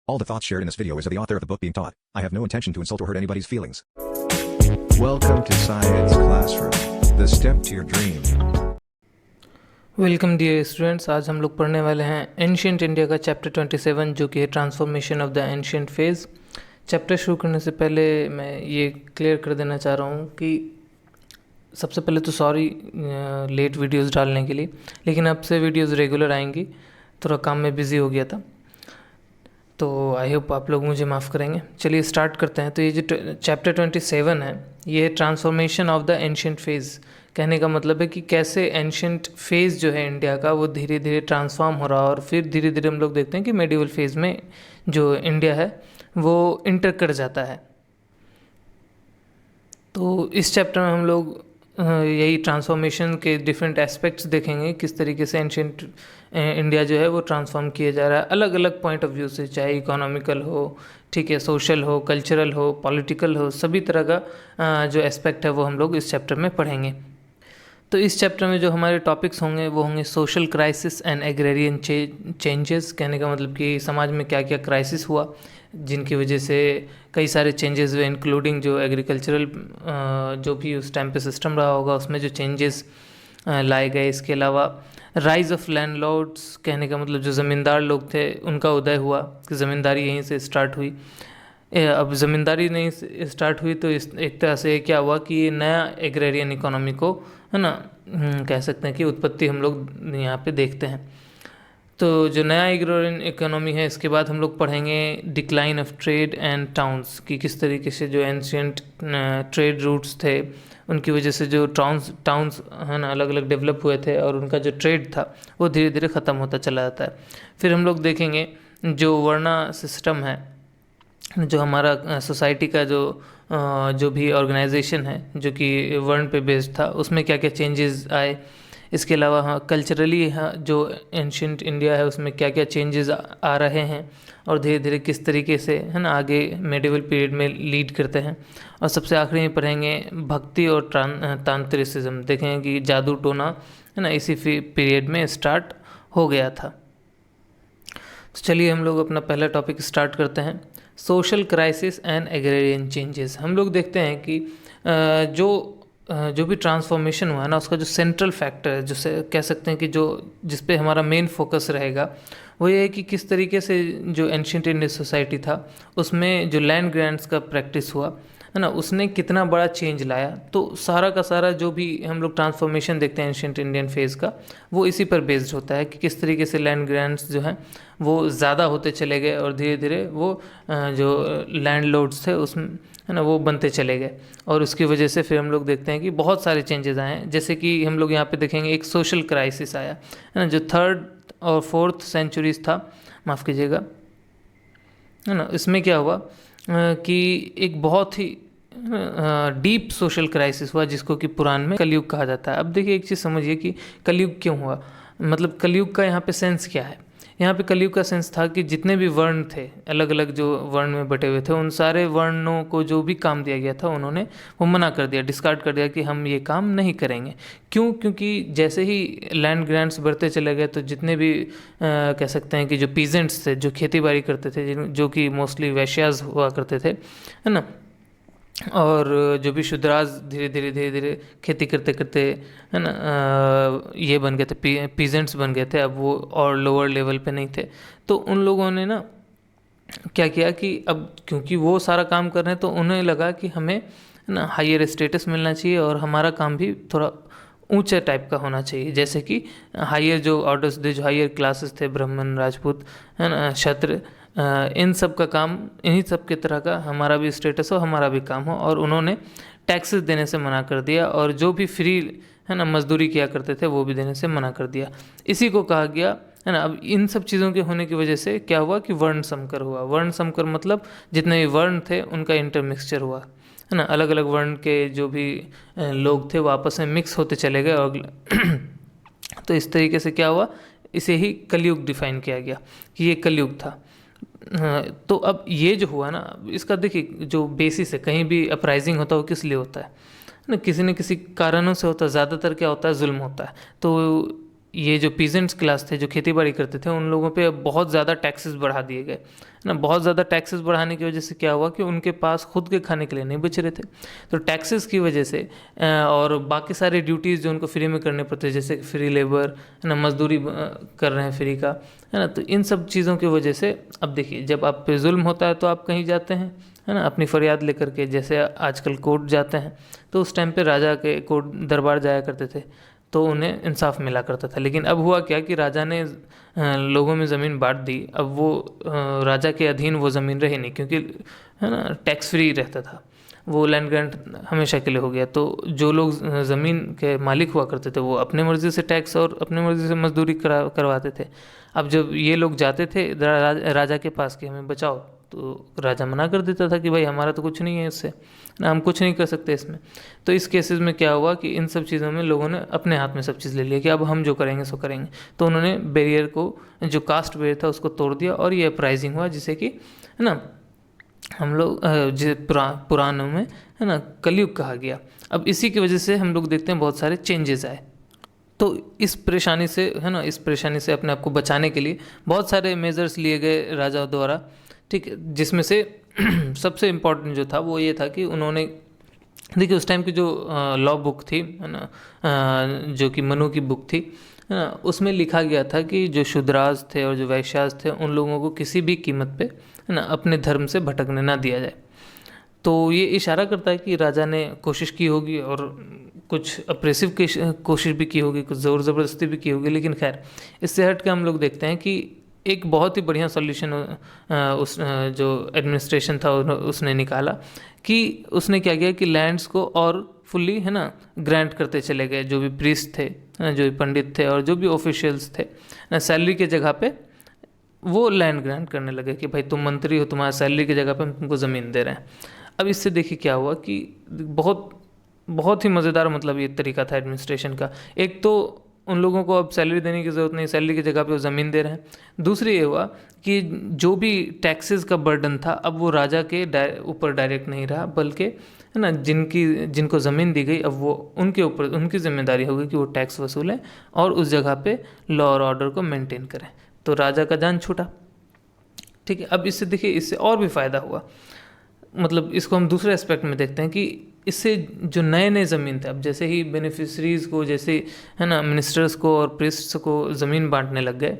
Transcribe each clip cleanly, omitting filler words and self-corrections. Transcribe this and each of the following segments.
All the thoughts shared in this video is of the author of the book being taught. I have no intention to insult or hurt anybody's feelings. Welcome to Science Classroom, the step to your dream. Welcome dear students. आज हम लोग पढ़ने वाले हैं ancient India का chapter 27 जो कि है transformation of the ancient phase. Chapter शुरू करने से पहले मैं ये क्लियर कर देना चाह रहा हूँ कि सबसे पहले तो सॉरी लेट वीडियोस डालने के लिए, लेकिन अब से वीडियोस रेगुलर आएंगी। थोड़ा काम में बिज़ी हो गया था, तो आई होप आप लोग मुझे माफ़ करेंगे। चलिए स्टार्ट करते हैं। तो ये जो चैप्टर 27 है ये transformation of the ancient phase. कहने का मतलब है कि कैसे एंशिएंट फेज़ जो है इंडिया का वो धीरे धीरे ट्रांसफॉर्म हो रहा है, और फिर धीरे धीरे हम लोग देखते हैं कि मेडिवल फेज़ में जो इंडिया है वो इंटर कर जाता है। तो इस चैप्टर में हम लोग यही ट्रांसफॉर्मेशन के डिफरेंट एस्पेक्ट्स देखेंगे, किस तरीके से एंशिएंट इंडिया जो है वो ट्रांसफॉर्म किया जा रहा है अलग अलग पॉइंट ऑफ व्यू से, चाहे इकोनॉमिकल हो, ठीक है, सोशल हो, कल्चरल हो, पॉलिटिकल हो, सभी तरह का जो एस्पेक्ट है वो हम लोग इस चैप्टर में पढ़ेंगे। तो इस चैप्टर में जो हमारे टॉपिक्स होंगे वो होंगे social crisis and agrarian changes. कहने का मतलब कि समाज में क्या क्या क्राइसिस हुआ जिनकी वजह से कई सारे चेंजेस हुए, इंक्लूडिंग जो एग्रीकल्चरल जो भी उस टाइम पे सिस्टम रहा होगा उसमें जो चेंजेस लाए गए। इसके अलावा राइज़ ऑफ लैंडलॉर्ड्स, कहने का मतलब जो ज़मींदार लोग थे उनका उदय हुआ, कि ज़मींदारी यहीं से स्टार्ट हुई। अब ज़मींदारी नहीं स्टार्ट हुई तो इस एक तरह से क्या हुआ कि ये नया एग्रेरियन इकोनॉमी को, है ना, कह सकते हैं कि उत्पत्ति हम लोग यहाँ पे देखते हैं। तो जो नया एग्रेरियन इकोनॉमी है, इसके बाद हम लोग पढ़ेंगे decline of trade and towns, कि किस तरीके से जो एंशिएंट ट्रेड रूट्स थे उनकी वजह से जो टाउन्स है ना अलग अलग डेवलप हुए थे, और उनका जो ट्रेड था वो धीरे धीरे ख़त्म होता चला जाता है। फिर हम लोग देखेंगे जो वर्ना सिस्टम है, जो हमारा सोसाइटी का जो भी ऑर्गेनाइजेशन है जो कि वर्ण पे बेस्ड था, उसमें क्या क्या चेंजेस आए। इसके अलावा हाँ कल्चरली हाँ जो एंशिएंट इंडिया है उसमें क्या क्या चेंजेस आ रहे हैं, और धीरे धीरे किस तरीके से है ना आगे मेडिवल पीरियड में लीड करते हैं। और सबसे आखिरी में पढ़ेंगे भक्ति और तांत्रिसिज्म। देखेंगे कि जादू टोना है ना इसी पीरियड में स्टार्ट हो गया था। तो चलिए हम लोग अपना पहला टॉपिक स्टार्ट करते हैं, social crisis and agrarian changes. हम लोग देखते हैं कि जो भी ट्रांसफॉर्मेशन हुआ है ना उसका जो सेंट्रल फैक्टर है, जो कह सकते हैं कि जो जिस पे हमारा मेन फोकस रहेगा वो ये है कि किस तरीके से जो एंशिएंट इंडियन सोसाइटी था उसमें जो लैंड ग्रांट्स का प्रैक्टिस हुआ है ना उसने कितना बड़ा चेंज लाया। तो सारा का सारा जो भी हम लोग ट्रांसफॉर्मेशन देखते हैं एंशिएंट इंडियन फेज़ का वो इसी पर बेस्ड होता है कि किस तरीके से लैंड ग्रांट्स जो हैं वो ज़्यादा होते चले गए, और धीरे धीरे वो जो लैंड लॉर्ड्स थे उसमें है ना वो बनते चले गए, और उसकी वजह से फिर हम लोग देखते हैं कि बहुत सारे चेंजेस आए हैं। जैसे कि हम लोग यहाँ पे देखेंगे एक सोशल क्राइसिस आया है ना जो 3rd और 4th सेंचुरीज था, माफ़ कीजिएगा, है ना। इसमें क्या हुआ कि एक बहुत ही डीप सोशल क्राइसिस हुआ जिसको कि पुराण में कलयुग कहा जाता है। अब देखिए एक चीज़ समझिए कि कलयुग क्यों हुआ, मतलब कलयुग का यहाँ पे सेंस क्या है। यहाँ पे कलयुग का सेंस था कि जितने भी वर्ण थे, अलग अलग जो वर्ण में बटे हुए थे, उन सारे वर्णों को जो भी काम दिया गया था उन्होंने वो मना कर दिया, डिस्कार्ड कर दिया कि हम ये काम नहीं करेंगे। क्यों? क्योंकि जैसे ही लैंड ग्रांट्स बढ़ते चले गए तो जितने भी कह सकते हैं कि जो पीजेंट्स थे जो खेती बाड़ी करते थे, जो कि मोस्टली वैश्याज हुआ करते थे, है ना, और जो भी शुद्राज धीरे धीरे खेती करते करते है ना ये बन गए थे, पीजेंट्स बन गए थे। अब वो और लोअर लेवल पे नहीं थे, तो उन लोगों ने ना क्या किया कि अब क्योंकि वो सारा काम कर रहे हैं तो उन्हें लगा कि हमें ना हायर स्टेटस मिलना चाहिए और हमारा काम भी थोड़ा ऊंचे टाइप का होना चाहिए। जैसे कि हायर जो ऑर्डर्स थे, जो हायर क्लासेस थे, ब्राह्मण, राजपूत, है ना, क्षत्र, इन सब का काम, इन्हीं सब की तरह का हमारा भी स्टेटस हो, हमारा भी काम हो, और उन्होंने टैक्सेस देने से मना कर दिया, और जो भी फ्री है ना मजदूरी किया करते थे वो भी देने से मना कर दिया। इसी को कहा गया है ना। अब इन सब चीज़ों के होने की वजह से क्या हुआ कि वर्ण संकर हुआ। वर्ण संकर मतलब जितने भी वर्ण थे उनका इंटरमिक्सचर हुआ, है ना, अलग अलग वर्ण के जो भी लोग थे वो आपस में मिक्स होते चले गए, और तो इस तरीके से क्या हुआ, इसे ही कलयुग डिफाइन किया गया कि ये कलयुग था। तो अब ये जो हुआ ना, इसका देखिए जो बेसिस है, कहीं भी अपराइजिंग होता है वो किस लिए होता है ना, किसी न किसी कारणों से होता है। ज़्यादातर क्या होता है, जुल्म होता है। तो ये जो पीजेंट्स क्लास थे जो खेती बाड़ी करते थे उन लोगों पे बहुत ज़्यादा टैक्सेस बढ़ा दिए गए ना। बहुत ज़्यादा टैक्सेस बढ़ाने की वजह से क्या हुआ कि उनके पास खुद के खाने के लिए नहीं बच रहे थे। तो टैक्सेस की वजह से और बाकी सारे ड्यूटीज़ जो उनको फ्री में करने पड़ते, जैसे फ्री लेबर है ना, मजदूरी कर रहे हैं फ्री का, है ना। तो इन सब चीज़ों की वजह से अब देखिए, जब आप पे जुल्म होता है तो आप कहीं जाते हैं, है ना, अपनी फरियाद लेकर के, जैसे आजकल कोर्ट जाते हैं। तो उस टाइम पे राजा के कोर्ट दरबार जाया करते थे तो उन्हें इंसाफ मिला करता था। लेकिन अब हुआ क्या कि राजा ने लोगों में ज़मीन बांट दी। अब वो राजा के अधीन वो ज़मीन रही नहीं, क्योंकि है ना टैक्स फ्री रहता था, वो लैंड ग्रांट हमेशा के लिए हो गया। तो जो लोग ज़मीन के मालिक हुआ करते थे वो अपने मर्ज़ी से टैक्स और अपने मर्ज़ी से मजदूरी करवाते थे। अब जब ये लोग जाते थे राजा के पास कि हमें बचाओ, तो राजा मना कर देता था कि भाई हमारा तो कुछ नहीं है इससे ना, हम कुछ नहीं कर सकते इसमें। तो इस केसेस में क्या हुआ कि इन सब चीज़ों में लोगों ने अपने हाथ में सब चीज़ ले लिया कि अब हम जो करेंगे सो करेंगे। तो उन्होंने बैरियर को, जो कास्ट बैरियर था उसको तोड़ दिया और ये अपराइजिंग हुआ, जिसे कि है ना हम लोग पुराणों में है ना कलयुग कहा गया। अब इसी की वजह से हम लोग देखते हैं बहुत सारे चेंजेस आए। तो इस परेशानी से, है ना, इस परेशानी से अपने आप को बचाने के लिए बहुत सारे मेजर्स लिए गए राजाओं द्वारा, ठीक है। जिसमें से सबसे इम्पोर्टेंट जो था वो ये था कि उन्होंने, देखिए उस टाइम की जो लॉ बुक थी, है ना, जो कि मनु की बुक थी, है ना, उसमें लिखा गया था कि जो शूद्राज थे और जो वैश्याज थे उन लोगों को किसी भी कीमत पे, है ना, अपने धर्म से भटकने ना दिया जाए। तो ये इशारा करता है कि राजा ने कोशिश की होगी और कुछ अप्रेसिव कोशिश भी की होगी, कुछ ज़ोर ज़बरदस्ती भी की होगी। लेकिन खैर, इससे हट के हम लोग देखते हैं कि एक बहुत ही बढ़िया सॉल्यूशन उस जो एडमिनिस्ट्रेशन था उसने निकाला कि उसने क्या किया कि लैंड्स को और फुल्ली, है ना, ग्रांट करते चले गए। जो भी प्रीस्ट थे, जो भी पंडित थे और जो भी ऑफिशियल्स थे ना, सैलरी के जगह पे वो लैंड ग्रांट करने लगे कि भाई तुम मंत्री हो, तुम्हारा सैलरी की जगह पे हम तुमको ज़मीन दे रहे हैं। अब इससे देखिए क्या हुआ कि बहुत ही मज़ेदार, मतलब ये तरीका था एडमिनिस्ट्रेशन का। एक तो उन लोगों को अब सैलरी देने की ज़रूरत नहीं, सैलरी की जगह पे वो ज़मीन दे रहे हैं। दूसरी ये हुआ कि जो भी टैक्सेस का बर्डन था अब वो राजा के ऊपर डायरेक्ट नहीं रहा, बल्कि, है ना, जिनको ज़मीन दी गई अब वो उनके ऊपर, उनकी जिम्मेदारी होगी कि वो टैक्स वसूलें और उस जगह पे लॉ और ऑर्डर को मेंटेन करें। तो राजा का जान छूटा, ठीक है। अब इससे देखिए, इससे और भी फ़ायदा हुआ। मतलब इसको हम दूसरे एस्पेक्ट में देखते हैं कि इससे जो नए नए ज़मीन थे, अब जैसे ही बेनिफिशरीज़ को, जैसे, है ना, मिनिस्टर्स को और प्रीस्ट्स को ज़मीन बांटने लग गए,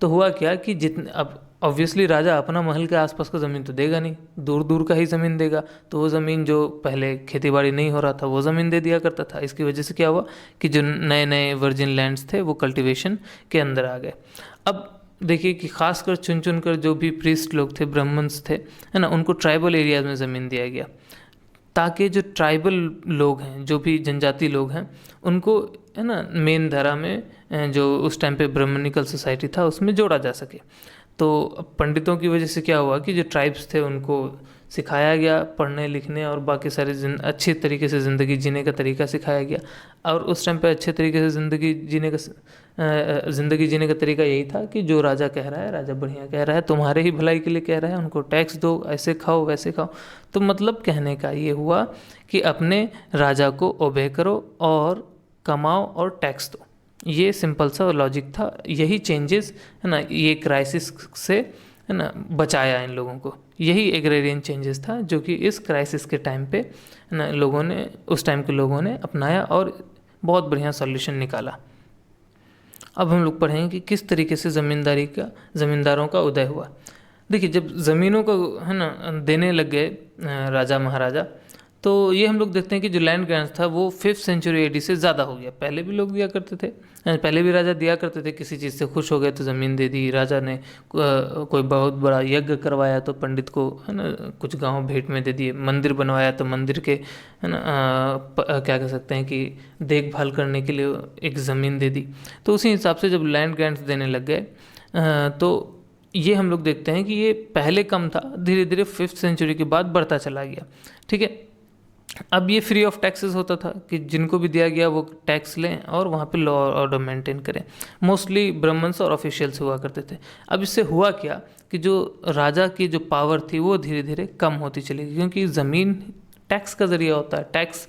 तो हुआ क्या कि जितने, अब ऑब्वियसली राजा अपना महल के आसपास का ज़मीन तो देगा नहीं, दूर दूर का ही ज़मीन देगा। तो वो ज़मीन जो पहले खेतीबाड़ी नहीं हो रहा था वो ज़मीन दे दिया करता था। इसकी वजह से क्या हुआ कि जो नए नए वर्जिन लैंड्स थे वो कल्टीवेशन के अंदर आ गए। अब देखिए कि खासकर चुन कर जो भी प्रीस्ट लोग थे, ब्राह्मण्स थे, है ना, उनको ट्राइबल एरियाज़ में ज़मीन दिया गया, ताकि जो ट्राइबल लोग हैं, जो भी जनजाति लोग हैं, उनको, है ना, मेन धारा में, जो उस टाइम पे ब्राह्मणिकल सोसाइटी था उसमें जोड़ा जा सके। तो पंडितों की वजह से क्या हुआ कि जो ट्राइब्स थे उनको सिखाया गया पढ़ने लिखने और बाकी सारे अच्छे तरीके से ज़िंदगी जीने का तरीका सिखाया गया। और उस टाइम पे अच्छे तरीके से ज़िंदगी जीने का तरीका यही था कि जो राजा कह रहा है, राजा बढ़िया कह रहा है, तुम्हारे ही भलाई के लिए कह रहा है, उनको टैक्स दो, ऐसे खाओ वैसे खाओ। तो मतलब कहने का ये हुआ कि अपने राजा को ओबे करो और कमाओ और टैक्स दो। ये सिंपल सा लॉजिक था। यही चेंजेस, है ना, ये क्राइसिस से, है ना, बचाया इन लोगों को। यही एग्रेरियन चेंजेस था जो कि इस क्राइसिस के टाइम पे, है ना, लोगों ने, उस टाइम के लोगों ने अपनाया और बहुत बढ़िया सॉल्यूशन निकाला। अब हम लोग पढ़ेंगे कि किस तरीके से ज़मींदारों का उदय हुआ। देखिए, जब ज़मीनों को, है ना, देने लग गए राजा महाराजा, तो ये हम लोग देखते हैं कि जो लैंड ग्रांट्स था वो 5th सेंचुरी एडी से ज़्यादा हो गया। पहले भी लोग दिया करते थे, पहले भी राजा दिया करते थे, किसी चीज़ से खुश हो गए तो ज़मीन दे दी। राजा ने कोई बहुत बड़ा यज्ञ करवाया तो पंडित को, है ना, कुछ गांव भेंट में दे दिए। मंदिर बनवाया तो मंदिर के, है ना, क्या कह सकते हैं कि देखभाल करने के लिए एक ज़मीन दे दी। तो उसी हिसाब से जब लैंड ग्रांट्स देने लग गए, तो ये हम लोग देखते हैं कि ये पहले कम था, धीरे धीरे 5th सेंचुरी के बाद बढ़ता चला गया, ठीक है। अब ये फ्री ऑफ टैक्सेस होता था कि जिनको भी दिया गया वो टैक्स लें और वहाँ पे लॉ ऑर्डर मेंटेन करें। मोस्टली ब्राह्मण्स और ऑफिशियल्स हुआ करते थे। अब इससे हुआ क्या कि जो राजा की जो पावर थी वो धीरे धीरे कम होती चली गई, क्योंकि ज़मीन टैक्स का ज़रिया होता है। टैक्स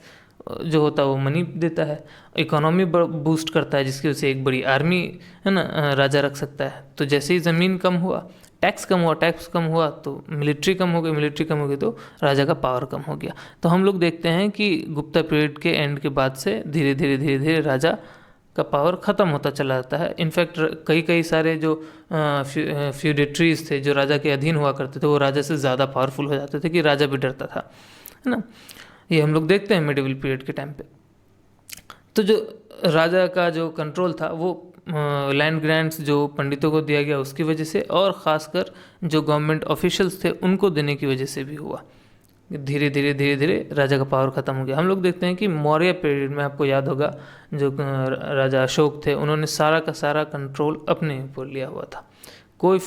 जो होता है वो मनी देता है, इकोनॉमी बूस्ट करता है, जिसकी वजह से एक बड़ी आर्मी है ना राजा रख सकता है। तो जैसे ही ज़मीन कम हुआ, टैक्स कम हुआ तो मिलिट्री कम हो गई, मिलिट्री कम हो गई तो राजा का पावर कम हो गया। तो हम लोग देखते हैं कि गुप्ता पीरियड के एंड के बाद से धीरे धीरे राजा का पावर ख़त्म होता चला जाता है। इनफैक्ट कई सारे जो फ्यूडेटरीज थे, जो राजा के अधीन हुआ करते थे, वो राजा से ज़्यादा पावरफुल हो जाते थे कि राजा भी डरता था, है ना। ये हम लोग देखते हैं मिडिवल पीरियड के टाइम पे। तो जो राजा का जो कंट्रोल था वो लैंड ग्रांट्स जो पंडितों को दिया गया उसकी वजह से, और ख़ासकर जो गवर्नमेंट ऑफिशियल्स थे उनको देने की वजह से भी हुआ। धीरे धीरे राजा का पावर ख़त्म हो गया। हम लोग देखते हैं कि मौर्य पीरियड में, आपको याद होगा, जो राजा अशोक थे उन्होंने सारा का सारा कंट्रोल अपने ऊपर लिया हुआ था। कोई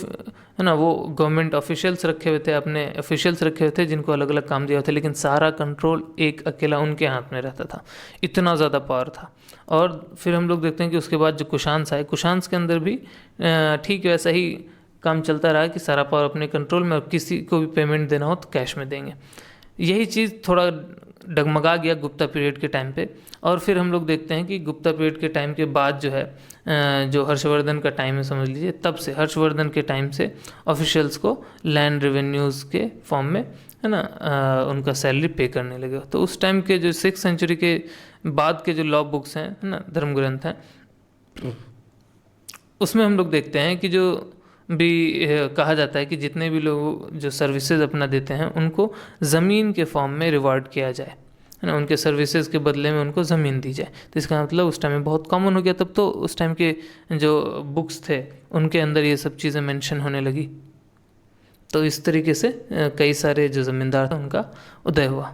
है ना, वो गवर्नमेंट ऑफिशियल्स रखे हुए थे, अपने ऑफिशियल्स रखे हुए थे जिनको अलग अलग काम दिया था, लेकिन सारा कंट्रोल एक अकेला उनके हाथ में रहता था, इतना ज़्यादा पावर था। और फिर हम लोग देखते हैं कि उसके बाद जो कुशांस आए, कुशांस के अंदर भी ठीक वैसा ही काम चलता रहा कि सारा पावर अपने कंट्रोल में, और किसी को भी पेमेंट देना हो तो कैश में देंगे। यही चीज़ थोड़ा डगमगा गया गुप्ता पीरियड के टाइम पे। और फिर हम लोग देखते हैं कि गुप्ता पीरियड के टाइम के बाद जो है, जो हर्षवर्धन का टाइम है समझ लीजिए, तब से हर्षवर्धन के टाइम से ऑफिशियल्स को लैंड रेवेन्यूज़ के फॉर्म में, है ना, उनका सैलरी पे करने लगे। तो उस टाइम के जो 6th सेंचुरी के बाद के जो लॉ बुक्स हैं, है ना, धर्म ग्रंथ हैं, उसमें हम लोग देखते हैं कि जो भी कहा जाता है कि जितने भी लोग जो सर्विसेज अपना देते हैं उनको ज़मीन के फॉर्म में रिवार्ड किया जाए, है ना, उनके सर्विसेज के बदले में उनको ज़मीन दी जाए। तो इसका मतलब उस टाइम में बहुत कॉमन हो गया। तब तो उस टाइम के जो बुक्स थे उनके अंदर ये सब चीज़ें मेंशन होने लगी। तो इस तरीके से कई सारे जो ज़मींदार थे उनका उदय हुआ।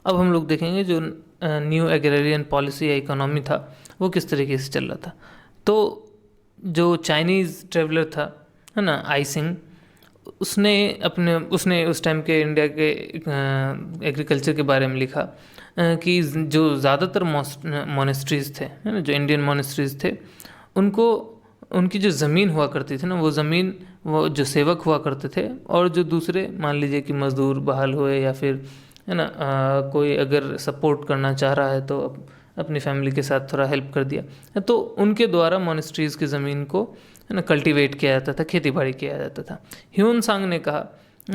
अब हम लोग देखेंगे जो न्यू एग्रेरियन पॉलिसी या इकोनॉमी था वो किस तरीके से चल रहा था। तो जो चाइनीज़ ट्रेवलर था, है ना, आइसिंग, उसने उस टाइम के इंडिया के एग्रीकल्चर के बारे में लिखा कि जो ज़्यादातर मोनेस्ट्रीज़ थे, है ना, जो इंडियन मोनेस्ट्रीज़ थे, उनकी जो ज़मीन हुआ करती थी ना, वो ज़मीन वो जो सेवक हुआ करते थे, और जो दूसरे मान लीजिए कि मज़दूर बहाल हुए, या फिर, है ना, कोई अगर सपोर्ट करना चाह रहा है तो अपनी फैमिली के साथ थोड़ा हेल्प कर दिया, तो उनके द्वारा मोनेस्ट्रीज़ की ज़मीन को, है ना, कल्टीवेट किया जाता था, खेती बाड़ी किया जाता था। ह्यून सांग ने कहा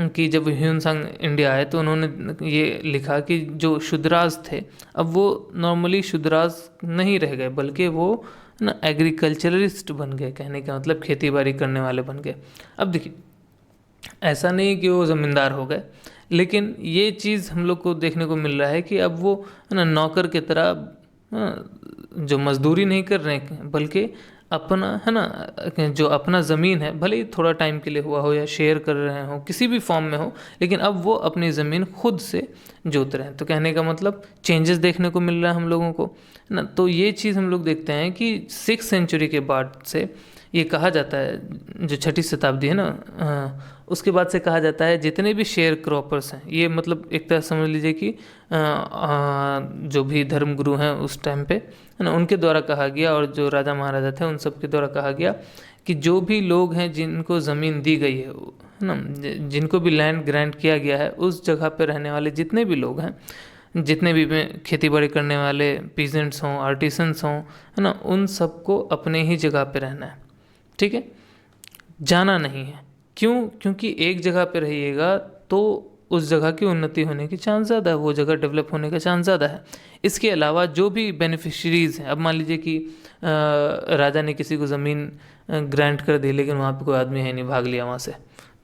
कि जब ह्यून सांग इंडिया आए तो उन्होंने ये लिखा कि जो शुद्राज थे अब वो नॉर्मली शुद्राज नहीं रह गए, बल्कि वो ना एग्रीकल्चरलिस्ट बन गए। कहने का मतलब खेती बाड़ी करने वाले बन गए। अब देखिए, ऐसा नहीं कि वो ज़मींदार हो गए, लेकिन ये चीज़ हम लोग को देखने को मिल रहा है कि अब वो, है ना, नौकर की तरह जो मजदूरी नहीं कर रहे हैं, बल्कि अपना, है ना, जो अपना ज़मीन है, भले ही थोड़ा टाइम के लिए हुआ हो या शेयर कर रहे हो, किसी भी फॉर्म में हो, लेकिन अब वो अपनी ज़मीन खुद से जोत रहे हैं। तो कहने का मतलब चेंजेस देखने को मिल रहा है हम लोगों को, है ना। तो ये चीज़ हम लोग देखते हैं कि 6th सेंचुरी के बाद से ये कहा जाता है, जो 6ठी शताब्दी है ना, उसके बाद से कहा जाता है जितने भी शेयर क्रॉपर्स हैं, ये मतलब एक तरह समझ लीजिए कि जो भी धर्मगुरु हैं उस टाइम पे, है ना, उनके द्वारा कहा गया, और जो राजा महाराजा थे उन सब के द्वारा कहा गया कि जो भी लोग हैं जिनको ज़मीन दी गई है ना, जिनको भी लैंड ग्रांट किया गया है, उस जगह पे रहने वाले जितने भी लोग हैं, जितने भी खेती बाड़ी करने वाले पीजेंट्स हों, आर्टिसंस हों, है ना, उन सबको अपने ही जगह पे रहना है, ठीक है, जाना नहीं है। क्यों? क्योंकि एक जगह पे रहिएगा तो उस जगह की उन्नति होने की चांस ज़्यादा है, वो जगह डेवलप होने का चांस ज़्यादा है। इसके अलावा जो भी बेनिफिशरीज़ हैं, अब मान लीजिए कि राजा ने किसी को ज़मीन ग्रांट कर दी, लेकिन वहाँ पे कोई आदमी है नहीं, भाग लिया वहाँ से,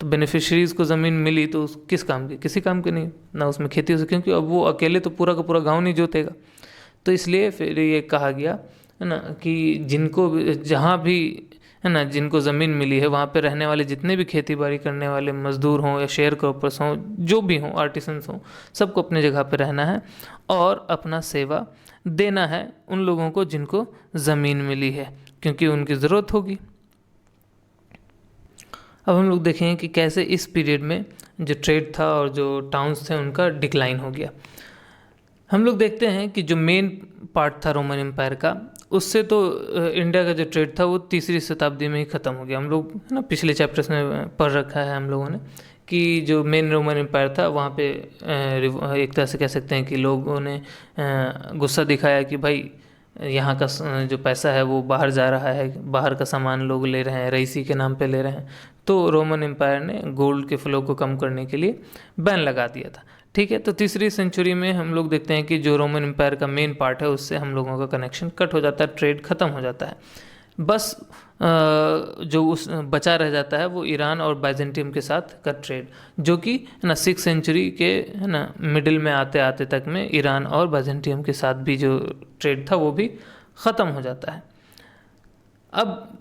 तो बेनिफिशरीज़ को ज़मीन मिली तो किस काम की? किसी काम की नहीं, ना उसमें खेती हो सके, क्योंकि अब वो अकेले तो पूरा का पूरा गाँव नहीं जोतेगा। तो इसलिए फिर ये कहा गया, है ना, कि जिनको जहाँ भी, है ना, जिनको ज़मीन मिली है वहाँ पे रहने वाले जितने भी खेती बाड़ी करने वाले मज़दूर हों या शेयर क्रॉपर्स हों, जो भी हों, आर्टिसंस हों, सबको अपने जगह पे रहना है और अपना सेवा देना है उन लोगों को जिनको ज़मीन मिली है, क्योंकि उनकी ज़रूरत होगी। अब हम लोग देखेंगे कि कैसे इस पीरियड में जो ट्रेड था और जो टाउन्स थे उनका डिक्लाइन हो गया। हम लोग देखते हैं कि जो मेन पार्ट था रोमन एम्पायर का, उससे तो इंडिया का जो ट्रेड था वो 3री शताब्दी में ही ख़त्म हो गया। हम लोग, है ना, पिछले चैप्टर्स में पढ़ रखा है हम लोगों ने कि जो मेन रोमन एम्पायर था वहाँ पे एक तरह से कह सकते हैं कि लोगों ने गुस्सा दिखाया कि भाई यहाँ का जो पैसा है वो बाहर जा रहा है, बाहर का सामान लोग ले रहे हैं, रईसी के नाम पे ले रहे हैं। तो रोमन एम्पायर ने गोल्ड के फ्लो को कम करने के लिए बैन लगा दिया था। ठीक है, तो तीसरी सेंचुरी में हम लोग देखते हैं कि जो रोमन एम्पायर का मेन पार्ट है उससे हम लोगों का कनेक्शन कट हो जाता है, ट्रेड ख़त्म हो जाता है। बस जो उस बचा रह जाता है वो ईरान और बाइजेंटियम के साथ का ट्रेड, जो कि है ना 6th सेंचुरी के है ना मिडिल में आते आते तक में ईरान और बाइजेंटियम के साथ भी जो ट्रेड था वो भी ख़त्म हो जाता है। अब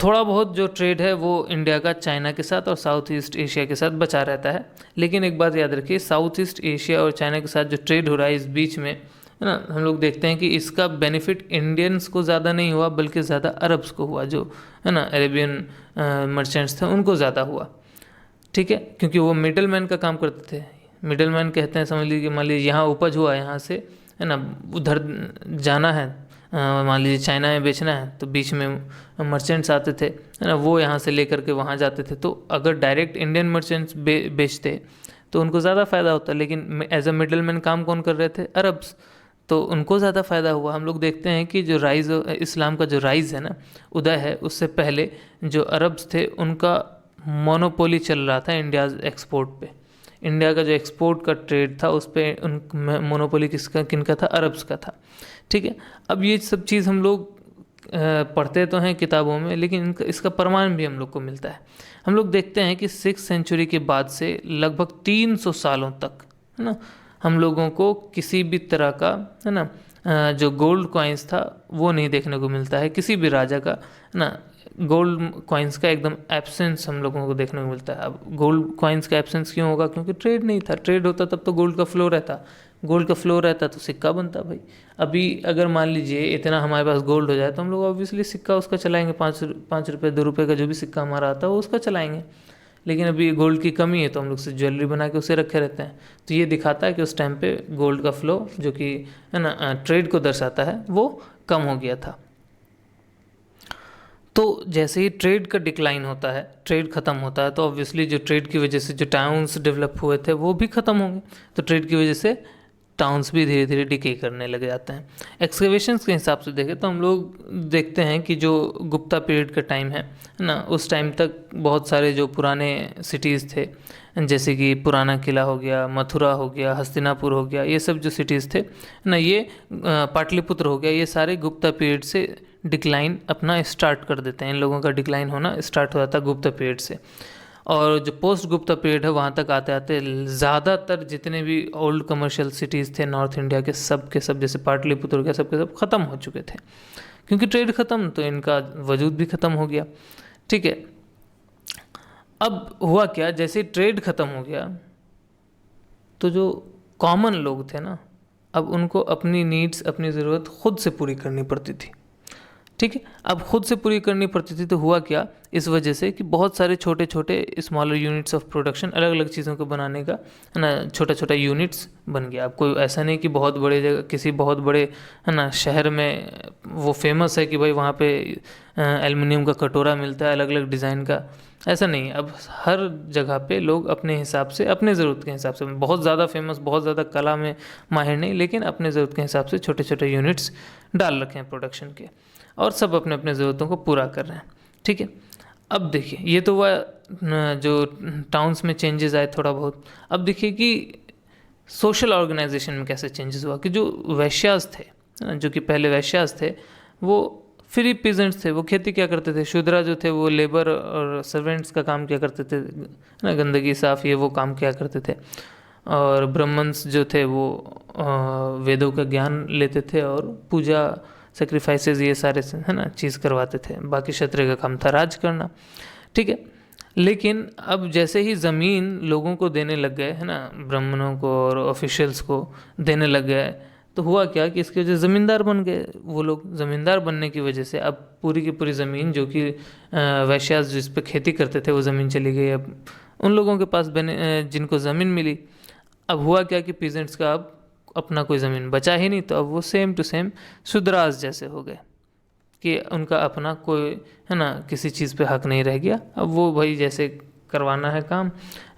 थोड़ा बहुत जो ट्रेड है वो इंडिया का चाइना के साथ और साउथ ईस्ट एशिया के साथ बचा रहता है। लेकिन एक बात याद रखिए, साउथ ईस्ट एशिया और चाइना के साथ जो ट्रेड हो रहा है इस बीच में, है ना, हम लोग देखते हैं कि इसका बेनिफिट इंडियंस को ज़्यादा नहीं हुआ बल्कि ज़्यादा अरब्स को हुआ, जो है ना अरेबियन मर्चेंट्स थे उनको ज़्यादा हुआ। ठीक है, क्योंकि वो मिडल मैन का काम करते थे। मिडल मैन कहते हैं, समझ लीजिए मान लीजिए यहाँ उपज हुआ, यहाँ से है ना उधर जाना है, मान लीजिए चाइना में बेचना है, तो बीच में मर्चेंट्स आते थे, है ना, वो यहाँ से लेकर के वहाँ जाते थे। तो अगर डायरेक्ट इंडियन मर्चेंट्स बेचते तो उनको ज़्यादा फ़ायदा होता, लेकिन एज अ मिडल मैन काम कौन कर रहे थे? अरब्स, तो उनको ज़्यादा फ़ायदा हुआ। हम लोग देखते हैं कि जो राइज़ इस्लाम का जो राइज़ है ना, उदय है, उससे पहले जो अरब्स थे उनका मोनोपोली चल रहा था इंडिया एक्सपोर्ट पे। इंडिया का जो एक्सपोर्ट का ट्रेड था उस पर उन मोनोपोली किनका था? अरब्स का था। ठीक है, अब ये सब चीज़ हम लोग पढ़ते तो हैं किताबों में, लेकिन इसका प्रमाण भी हम लोग को मिलता है। हम लोग देखते हैं कि 6th सेंचुरी के बाद से लगभग 300 सालों तक, है ना, हम लोगों को किसी भी तरह का, है ना, जो गोल्ड कॉइन्स था वो नहीं देखने को मिलता है। किसी भी राजा का, है ना, गोल्ड कॉइन्स का एकदम एब्सेंस हम लोगों को देखने को मिलता है। अब गोल्ड कॉइन्स का एब्सेंस क्यों होगा? क्योंकि ट्रेड नहीं था। ट्रेड होता तब तो गोल्ड का फ्लो रहता, गोल्ड का फ्लो रहता तो सिक्का बनता भाई। अभी अगर मान लीजिए इतना हमारे पास गोल्ड हो जाए तो हम लोग ऑब्वियसली सिक्का उसका चलाएंगे, 5 रुपये 2 रुपये का जो भी सिक्का हमारा आता है वो उसका चलाएंगे। लेकिन अभी गोल्ड की कमी है तो हम लोग से ज्वेलरी बना के उसे रखे रहते हैं। तो ये दिखाता है कि उस टाइम पे गोल्ड का फ्लो, जो कि है ना ट्रेड को दर्शाता है, वो कम हो गया था। तो जैसे ही ट्रेड का डिक्लाइन होता है, ट्रेड ख़त्म होता है, तो ऑब्वियसली जो ट्रेड की वजह से जो टाउन्स डेवलप हुए थे वो भी ख़त्म होंगे। तो ट्रेड की वजह से टाउन्स भी धीरे धीरे डिके करने लग जाते हैं। एक्सकेवेशंस के हिसाब से देखें तो हम लोग देखते हैं कि जो गुप्ता पीरियड का टाइम है ना, उस टाइम तक बहुत सारे जो पुराने सिटीज़ थे, जैसे कि पुराना किला हो गया, मथुरा हो गया, हस्तिनापुर हो गया, ये सब जो सिटीज़ थे ना, ये पाटलिपुत्र हो गया, ये सारे गुप्ता पीरियड से डिक्लाइन अपना स्टार्ट कर देते हैं। इन लोगों का डिक्लाइन होना स्टार्ट हो जाता है गुप्ता पीरियड से। और जो पोस्ट गुप्ता पीरियड है वहाँ तक आते आते ज़्यादातर जितने भी ओल्ड कमर्शियल सिटीज़ थे नॉर्थ इंडिया के, सब के सब, जैसे पाटलिपुत्र के सब ख़त्म हो चुके थे। क्योंकि ट्रेड ख़त्म तो इनका वजूद भी ख़त्म हो गया। ठीक है, अब हुआ क्या, जैसे ट्रेड ख़त्म हो गया तो जो कॉमन लोग थे ना, अब उनको अपनी नीड्स, अपनी ज़रूरत खुद से पूरी करनी पड़ती थी। ठीक है, अब खुद से पूरी करनी पड़ती थी तो हुआ क्या, इस वजह से कि बहुत सारे छोटे छोटे स्मॉलर यूनिट्स ऑफ प्रोडक्शन, अलग अलग चीज़ों को बनाने का, है ना, छोटा छोटा यूनिट्स बन गया। अब कोई ऐसा नहीं कि बहुत बड़े जगह, किसी बहुत बड़े, है ना, शहर में वो फेमस है कि भाई वहाँ पे एल्युमिनियम का कटोरा मिलता है अलग अलग डिज़ाइन का, ऐसा नहीं है। अब हर जगह पे लोग अपने हिसाब से, अपने ज़रूरत के हिसाब से, बहुत ज़्यादा फेमस, बहुत ज़्यादा कला में माहिर नहीं, लेकिन अपने ज़रूरत के हिसाब से छोटे छोटे यूनिट्स डाल रखे हैं प्रोडक्शन के, और सब अपने अपने ज़रूरतों को पूरा कर रहे हैं। ठीक है, अब देखिए ये तो हुआ जो टाउन्स में चेंजेस आए थोड़ा बहुत। अब देखिए कि सोशल ऑर्गेनाइजेशन में कैसे चेंजेस हुआ, कि जो वैश्यास थे, जो कि पहले वैश्यास थे, वो फ्री पीजेंट्स थे। वो खेती क्या करते थे, शूद्रा जो थे वो लेबर और सर्वेंट्स का काम किया करते थे, ना, गंदगी साफ ये वो काम किया करते थे। और ब्राह्मण्स जो थे वो वेदों का ज्ञान लेते थे और पूजा, सेक्रीफाइसेस, ये सारे, है ना, चीज़ करवाते थे। बाकी क्षत्रिय का काम था राज करना। ठीक है, लेकिन अब जैसे ही ज़मीन लोगों को देने लग गए, है ना, ब्राह्मणों को और ऑफिशियल्स को देने लग गए, तो हुआ क्या कि इसकी वजह से ज़मींदार बन गए वो लोग। ज़मींदार बनने की वजह से अब पूरी की पूरी ज़मीन, जो कि वैश्यास जिस पे खेती करते थे, वो ज़मीन चली गई अब उन लोगों के पास, जिनको ज़मीन मिली। अब हुआ क्या कि पीजेंट्स का अब अपना कोई ज़मीन बचा ही नहीं, तो अब वो सेम टू सेम शूद्रास जैसे हो गए कि उनका अपना कोई, है ना, किसी चीज़ पे हक नहीं रह गया। अब वो भाई जैसे करवाना है काम,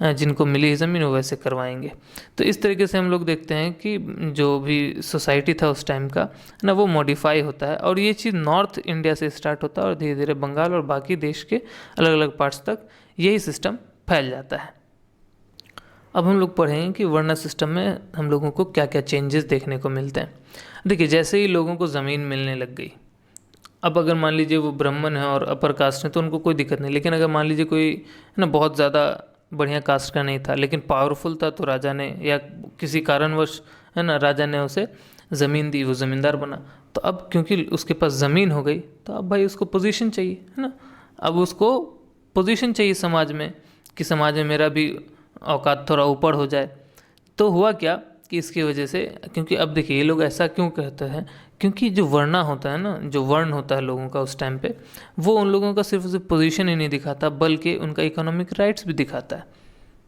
जिनको मिली है ज़मीन वो वैसे करवाएंगे। तो इस तरीके से हम लोग देखते हैं कि जो भी सोसाइटी था उस टाइम का ना वो मॉडिफाई होता है, और ये चीज़ नॉर्थ इंडिया से स्टार्ट होता है और धीरे धीरे बंगाल और बाकी देश के अलग अलग पार्ट्स तक यही सिस्टम फैल जाता है। अब हम लोग पढ़ेंगे कि वर्ण सिस्टम में हम लोगों को क्या क्या चेंजेस देखने को मिलते हैं। देखिए, जैसे ही लोगों को ज़मीन मिलने लग गई, अब अगर मान लीजिए वो ब्राह्मण है और अपर कास्ट है तो उनको कोई दिक्कत नहीं, लेकिन अगर मान लीजिए कोई है ना बहुत ज़्यादा बढ़िया कास्ट का नहीं था लेकिन पावरफुल था, तो राजा ने या किसी कारणवश है ना राजा ने उसे ज़मीन दी, वो ज़मींदार बना। तो अब क्योंकि उसके पास ज़मीन हो गई तो अब भाई उसको पोजीशन चाहिए, है ना। अब उसको पोजीशन चाहिए समाज में, कि समाज में मेरा भी औकात थोड़ा ऊपर हो जाए। तो हुआ क्या कि इसकी वजह से, क्योंकि अब देखिए ये लोग ऐसा क्यों कहते हैं, क्योंकि जो वर्णा होता है ना, जो वर्ण होता है लोगों का उस टाइम पे, वो उन लोगों का सिर्फ पोजीशन ही नहीं दिखाता बल्कि उनका इकोनॉमिक राइट्स भी दिखाता है।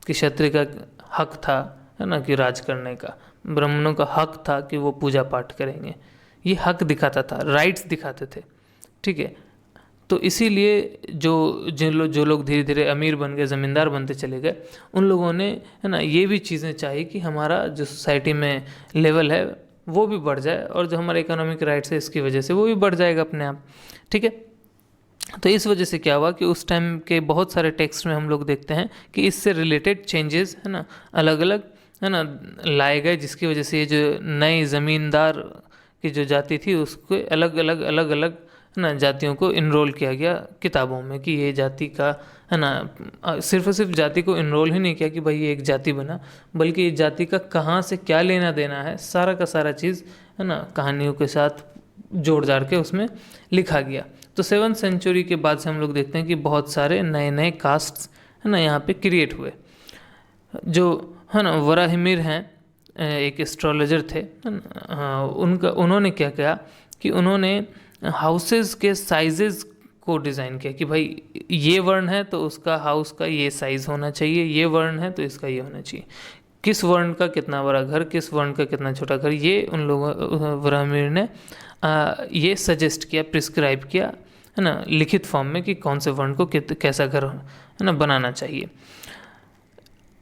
कि क्षत्रिय का हक था, है ना, कि राज करने का, ब्राह्मणों का हक था कि वो पूजा पाठ करेंगे, ये हक दिखाता था, राइट्स दिखाते थे, ठीक है। तो इसीलिए जो लोग धीरे धीरे अमीर बन गए, ज़मींदार बनते चले गए, उन लोगों ने, है ना, ये भी चीज़ें चाहिए कि हमारा जो सोसाइटी में लेवल है वो भी बढ़ जाए, और जो हमारा इकोनॉमिक राइट्स है इसकी वजह से वो भी बढ़ जाएगा अपने आप, ठीक है। तो इस वजह से क्या हुआ कि उस टाइम के बहुत सारे टेक्स्ट में हम लोग देखते हैं कि इससे रिलेटेड चेंजेस, है ना, अलग अलग, है ना, लाए गए, जिसकी वजह से ये जो नई ज़मींदार की जो जाति थी उसको अलग अलग ना जातियों को इनरोल किया गया किताबों में, कि ये जाति का, है ना, सिर्फ और सिर्फ जाति को इनरोल ही नहीं किया कि भाई ये एक जाति बना, बल्कि ये जाति का कहाँ से क्या लेना देना है सारा का सारा चीज़, है ना, कहानियों के साथ जोड़ जाड़ के उसमें लिखा गया। तो 7th सेंचुरी के बाद से हम लोग देखते हैं कि बहुत सारे नए नए कास्ट्स, है ना, यहाँ पे क्रिएट हुए। जो, है ना, वराहिमिर हैं, एक एस्ट्रोलॉजर थे, है ना, उन्होंने क्या किया कि उन्होंने हाउसेस के साइजेस को डिज़ाइन किया कि भाई ये वर्ण है तो उसका हाउस का ये साइज़ होना चाहिए, ये वर्ण है तो इसका ये होना चाहिए, किस वर्ण का कितना बड़ा घर, किस वर्ण का कितना छोटा घर, ये उन लोगों वराहमिर ने ये सजेस्ट किया, प्रिस्क्राइब किया, है ना, लिखित फॉर्म में, कि कौन से वर्ण को कैसा घर, है ना, बनाना चाहिए।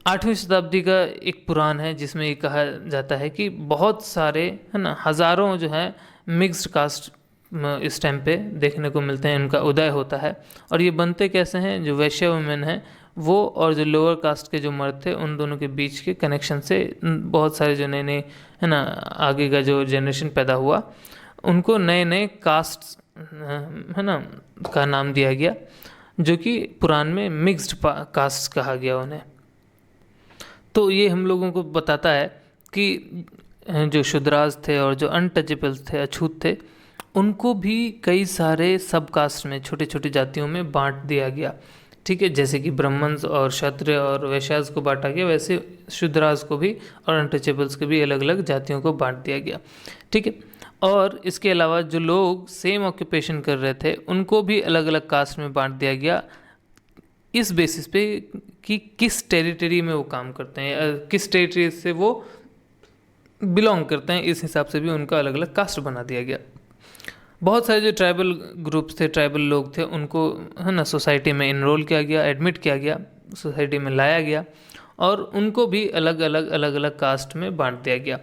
8वीं शताब्दी का एक पुराण है जिसमें ये कहा जाता है कि बहुत सारे, है ना, हज़ारों जो है मिक्स्ड कास्ट इस टाइम पे देखने को मिलते हैं, उनका उदय होता है। और ये बनते कैसे हैं, जो वैश्य वुमेन हैं वो और जो लोअर कास्ट के जो मर्द थे उन दोनों के बीच के कनेक्शन से बहुत सारे जो नए नए, है ना, आगे का जो जनरेशन पैदा हुआ उनको नए नए कास्ट, है ना, का नाम दिया गया, जो कि पुराण में मिक्स्ड कास्ट कहा गया उन्हें। तो ये हम लोगों को बताता है कि जो शूद्राज थे और जो अनटचेबल्स थे, अछूत थे, उनको भी कई सारे सब कास्ट में, छोटी छोटी जातियों में बांट दिया गया, ठीक है। जैसे कि ब्राह्मण और क्षत्रिय और वैश्यास को बांटा गया, वैसे शूद्राज को भी और अनटचेबल्स को भी अलग अलग जातियों को बांट दिया गया, ठीक है। और इसके अलावा जो लोग सेम ऑक्यूपेशन कर रहे थे उनको भी अलग अलग कास्ट में बांट दिया गया, इस बेसिस पे कि किस टेरिटरी में वो काम करते हैं, किस टेरिटरी से वो बिलोंग करते हैं, इस हिसाब से भी उनका अलग अलग कास्ट बना दिया गया। बहुत सारे जो ट्राइबल ग्रुप्स थे, ट्राइबल लोग थे, उनको, है ना, सोसाइटी में इनरोल किया गया, एडमिट किया गया, सोसाइटी में लाया गया, और उनको भी अलग अलग कास्ट में बांट दिया गया।